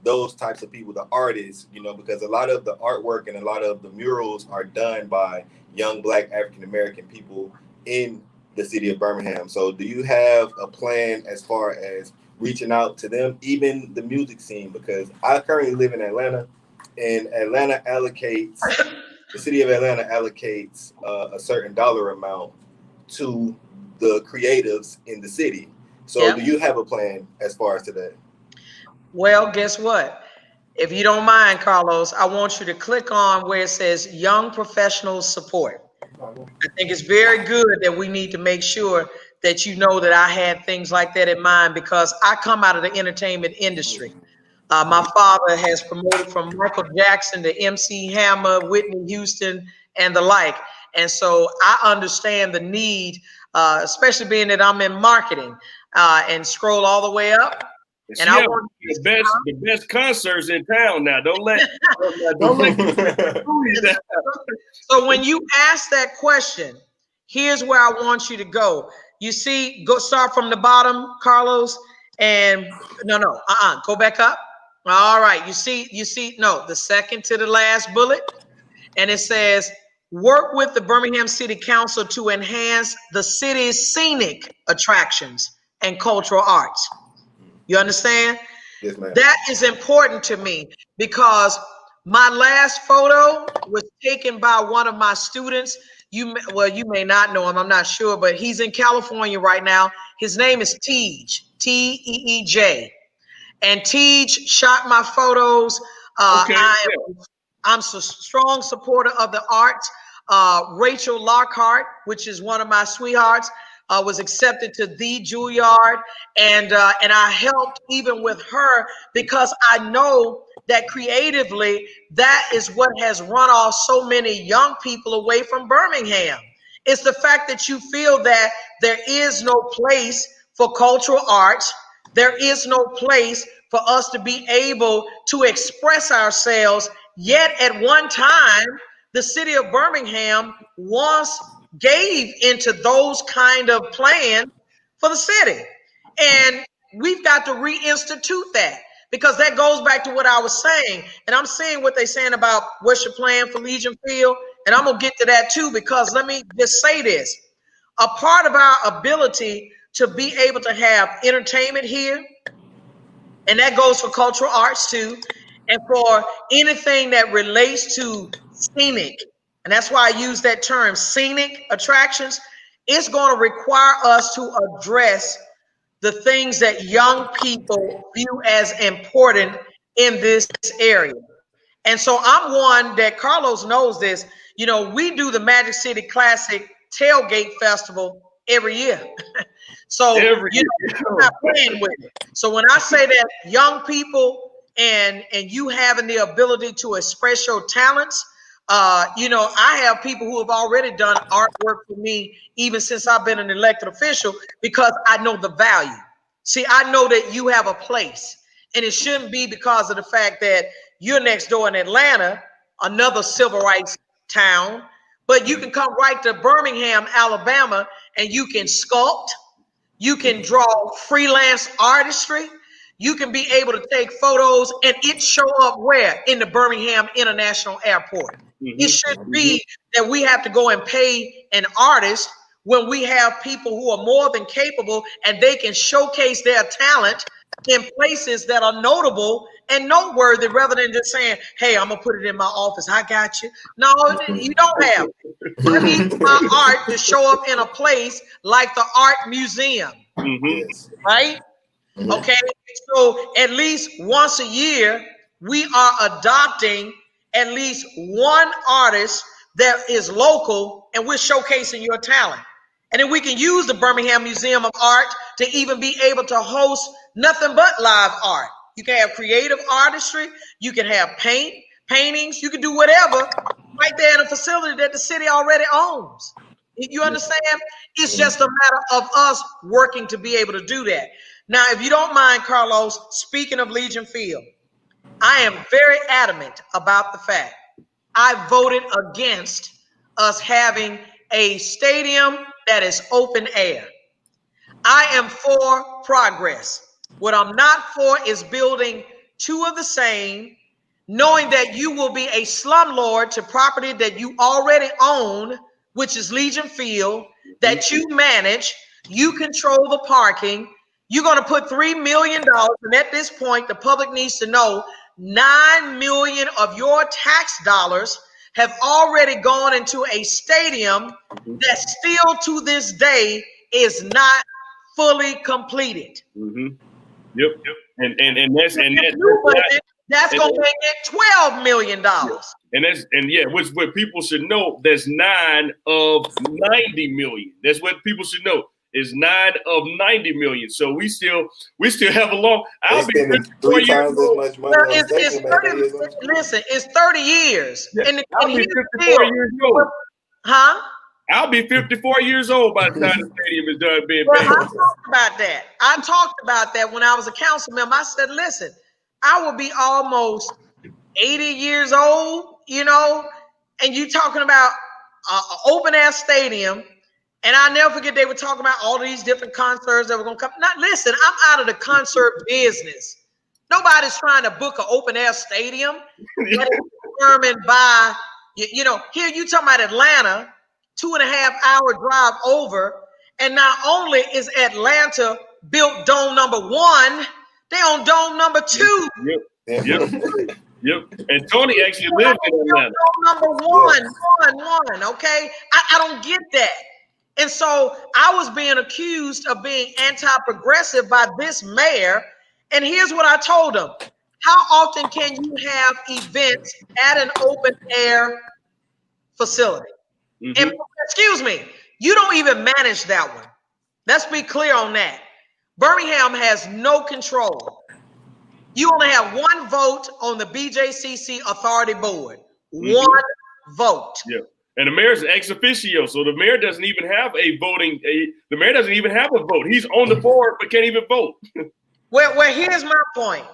those types of people, the artists, because a lot of the artwork and a lot of the murals are done by young Black African-American people in the city of Birmingham. So do you have a plan as far as reaching out to them, even the music scene? Because I currently live in Atlanta, and the city of Atlanta allocates a certain dollar amount to the creatives in the city. So do you have a plan as far as to that? Well, guess what? If you don't mind, Carlos, I want you to click on where it says Young Professionals Support. I think it's very good that we need to make sure that you know that I had things like that in mind, because I come out of the entertainment industry. My father has promoted from Michael Jackson to MC Hammer, Whitney Houston, and the like. And so I understand the need, especially being that I'm in marketing, and scroll all the way up. And I want the best concerts in town now. Don't let So when you ask that question, here's where I want you to go. You see, go start from the bottom, Carlos, and go back up. All right, you see, no, the second to the last bullet, and it says, work with the Birmingham City Council to enhance the city's scenic attractions and cultural arts. You understand? Yes, ma'am. That is important to me, because my last photo was taken by one of my students. You may not know him, I'm not sure, but he's in California right now. His name is Tej, T-E-E-J. And Tej shot my photos. I'm a strong supporter of the arts. Rachel Lockhart, which is one of my sweethearts, was accepted to the Juilliard, and I helped even with her, because I know that creatively that is what has run off so many young people away from Birmingham. It's the fact that you feel that there is no place for cultural arts. There is no place for us to be able to express ourselves. Yet at one time, the city of Birmingham once gave into those kind of plans for the city. And we've got to reinstitute that, because that goes back to what I was saying. And I'm seeing what they're saying about what's your plan for Legion Field. And I'm going to get to that too, because let me just say this. A part of our ability to be able to have entertainment here, and that goes for cultural arts too, and for anything that relates to scenic, and that's why I use that term, scenic attractions, it's going to require us to address the things that young people view as important in this area. And so I'm one that, Carlos knows this, we do the Magic City Classic Tailgate Festival every year. So I'm not playing with it. So when I say that young people and you having the ability to express your talents, I have people who have already done artwork for me even since I've been an elected official, because I know the value. See, I know that you have a place, and it shouldn't be because of the fact that you're next door in Atlanta, another civil rights town, but you can come right to Birmingham, Alabama, and you can sculpt, you can draw freelance artistry, you can be able to take photos, and it show up where? In the Birmingham International Airport. It shouldn't be that we have to go and pay an artist when we have people who are more than capable, and they can showcase their talent in places that are notable and noteworthy, rather than just saying, hey, I'm gonna put it in my office, I got you. No, you don't have it. I need my art to show up in a place like the art museum, right? Okay, so at least once a year, we are adopting at least one artist that is local, and we're showcasing your talent. And then we can use the Birmingham Museum of Art to even be able to host nothing but live art. You can have creative artistry, you can have paintings, you can do whatever right there in a facility that the city already owns. You understand? It's just a matter of us working to be able to do that. Now, if you don't mind, Carlos, speaking of Legion Field, I am very adamant about the fact I voted against us having a stadium that is open air. I am for progress. What I'm not for is building two of the same, knowing that you will be a slumlord to property that you already own, which is Legion Field, that you manage, you control the parking. You're going to put $3 million, and at this point, the public needs to know $9 million of your tax dollars have already gone into a stadium that still to this day is not fully completed. Yep. And that's That's And gonna then- make it $12 million. Which what people should know. That's 9 of 90 million. That's what people should know. Is 9 of 90 million. So we still have a long. I'll be spending 54 3 years times as old. much money Well, on stadium as they is on. listen, it's 30 years. Yeah, And I'll be here's the 54 deal. years old. Huh? I'll be 54 years old by the time the stadium is done being Well, paid. I talked about that. I talked about that when I was a council member. I said, listen, I will be almost 80 years old, and you talking about an open air stadium. And I'll never forget they were talking about all of these different concerts that were going to come. Now, listen, I'm out of the concert business. Nobody's trying to book an open air stadium that is determined by, here you talking about Atlanta, 2.5 hour drive over. And not only is Atlanta built dome number 1, they on dome number 2. Yep. And Tony actually lived in Atlanta. Number one. Okay, I don't get that. And so I was being accused of being anti-progressive by this mayor. And here's what I told him: how often can you have events at an open air facility? Mm-hmm. And excuse me, you don't even manage that one. Let's be clear on that. Birmingham has no control. You only have 1 vote on the BJCC authority board. Mm-hmm. 1 vote. Yeah. And the mayor's ex officio, so the mayor doesn't even have a voting. The mayor doesn't even have a vote. He's on the board but can't even vote. Well, here's my point.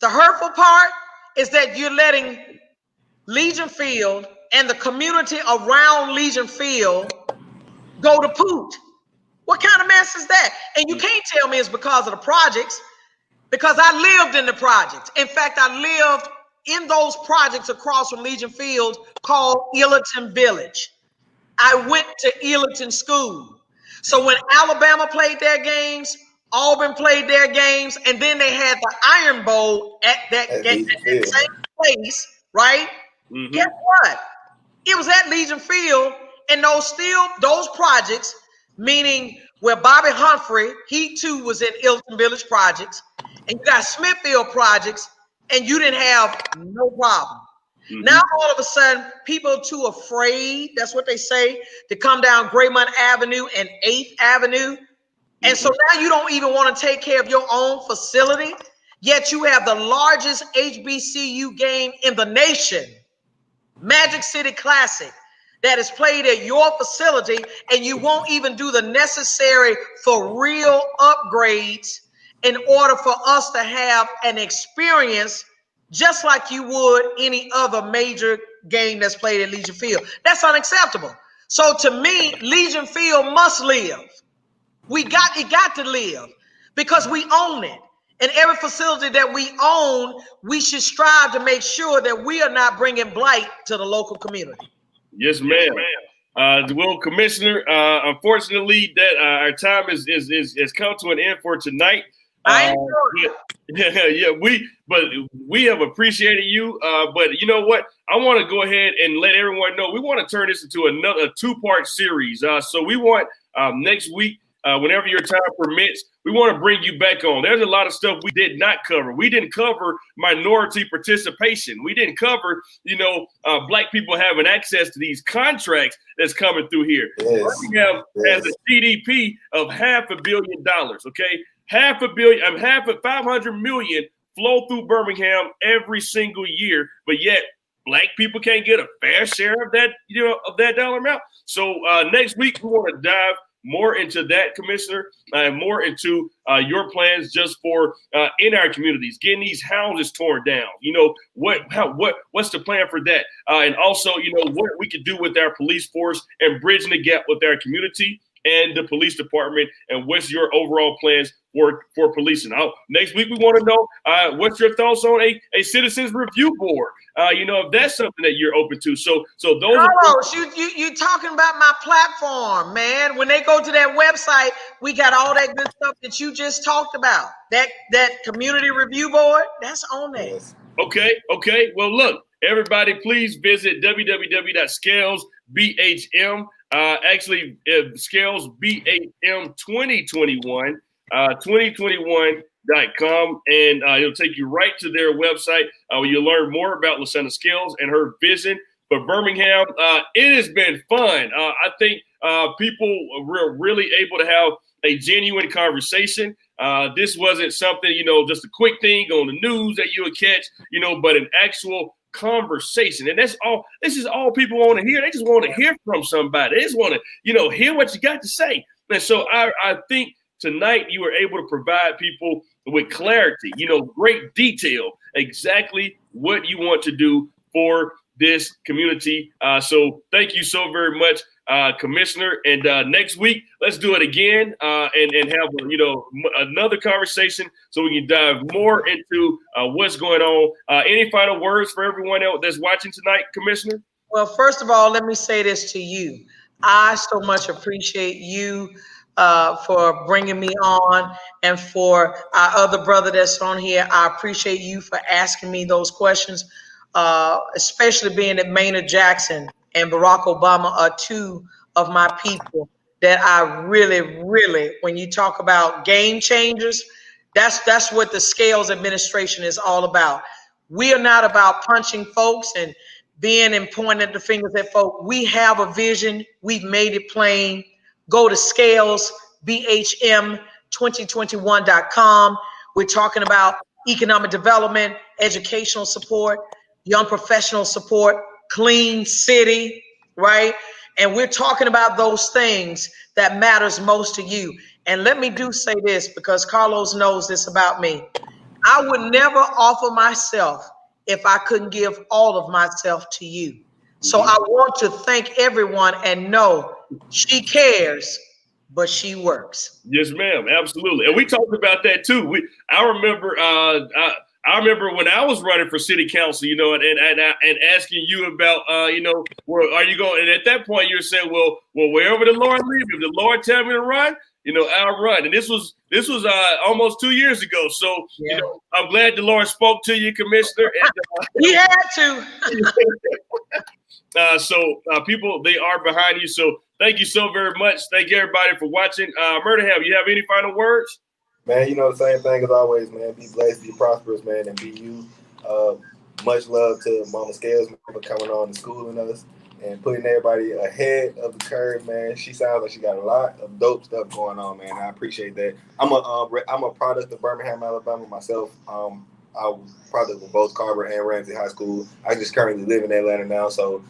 The hurtful part is that you're letting Legion Field and the community around Legion Field go to poot. What kind of mess is that? And you can't tell me it's because of the projects, because I lived in the projects. In fact, I lived in those projects across from Legion Field called Illerton Village. I went to Illerton School. So when Alabama played their games, Auburn played their games, and then they had the Iron Bowl at that same place, right? Mm-hmm. Guess what? It was at Legion Field, and those projects, meaning where Bobby Humphrey, he too was in Illerton Village projects, and you got Smithfield projects, and you didn't have no problem. Mm-hmm. Now all of a sudden, people are too afraid, that's what they say, to come down Greymont Avenue and 8th Avenue. And so now you don't even want to take care of your own facility, yet you have the largest HBCU game in the nation, Magic City Classic, that is played at your facility, and you won't even do the necessary for real upgrades in order for us to have an experience just like you would any other major game that's played at Legion Field. That's unacceptable. So to me, Legion Field must live. It got to live because we own it. And every facility that we own, we should strive to make sure that we are not bringing blight to the local community. Yes, ma'am. Well, Commissioner, unfortunately, that our time has come to an end for tonight. We have appreciated you. But you know what? I want to go ahead and let everyone know we want to turn this into a 2-part series. So we want next week, whenever your time permits, we want to bring you back on. There's a lot of stuff we did not cover. We didn't cover minority participation. We didn't cover, Black people having access to these contracts that's coming through here. Yes. Birmingham has a GDP of $500 million. Okay, $500 million flow through Birmingham every single year, but yet Black people can't get a fair share of that, of that dollar amount. So next week we want to dive more into that, Commissioner, and more into your plans just for in our communities, getting these houses torn down. What's the plan for that? And also, what we could do with our police force and bridging the gap with our community and the police department, and what's your overall plans for policing? Next week, we want to know what's your thoughts on a citizens review board. If that's something that you're open to. So those. Carlos, you talking about my platform, man. When they go to that website, we got all that good stuff that you just talked about. That community review board, that's on there. Yes. Okay. Well, look, everybody, please visit www.scalesbhm. Scales BHM 2021. lashunda.com, and it'll take you right to their website where you'll learn more about Lashunda Scales and her vision for Birmingham. It has been fun. I think people were really able to have a genuine conversation. This wasn't something, just a quick thing on the news that you would catch, but an actual conversation. And that's all. This is all people want to hear. They just want to hear from somebody. They just want to, hear what you got to say. And so I think tonight you were able to provide people with clarity, great detail, exactly what you want to do for this community. So thank you so very much, Commissioner. And next week, let's do it again and have another conversation so we can dive more into what's going on. Any final words for everyone else that's watching tonight, Commissioner? Well, first of all, let me say this to you. I so much appreciate you for bringing me on, and for our other brother that's on here. I appreciate you for asking me those questions, especially being that Maynard Jackson and Barack Obama are two of my people that I really, really, when you talk about game changers, that's what the Scales administration is all about. We are not about punching folks and being and pointing the fingers at folk. We have a vision. We've made it plain. Go to Scales, BHM2021.com. We're talking about economic development, educational support, young professional support, clean city, right? And we're talking about those things that matters most to you. And let me say this, because Carlos knows this about me. I would never offer myself if I couldn't give all of myself to you. So I want to thank everyone and know she cares, but she works. Yes, ma'am. Absolutely. And we talked about that too. I remember when I was running for city council, and asking you about, where are you going? And at that point, you were saying, well, wherever the Lord leads, if the Lord tell me to run, I'll run. And this was almost 2 years ago. So, yeah. I'm glad the Lord spoke to you, Commissioner. And, he had to. So people, they are behind you. So thank you so very much. Thank you, everybody, for watching. Murdaham, you have any final words? Man, the same thing as always, man. Be blessed, be prosperous, man, and be you. Much love to Mama Scales for coming on and schooling us and putting everybody ahead of the curve, man. She sounds like she got a lot of dope stuff going on, man. I appreciate that. I'm a product of Birmingham, Alabama myself. I'm a product of both Carver and Ramsey High School. I just currently live in Atlanta now, so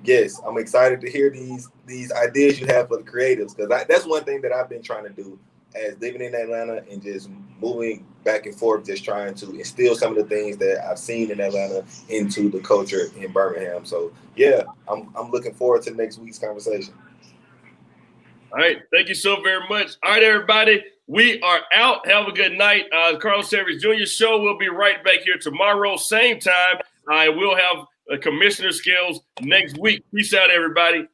yes, I'm excited to hear these ideas you have for the creatives, because that's one thing that I've been trying to do as living in Atlanta and just moving back and forth, just trying to instill some of the things that I've seen in Atlanta into the culture in Birmingham. So yeah, I'm looking forward to next week's conversation. All right. Thank you so very much. All right, everybody. We are out. Have a good night. Carlos Chaverst Jr. show will be right back here tomorrow, same time. We'll have Commissioner Scales next week. Peace out, everybody.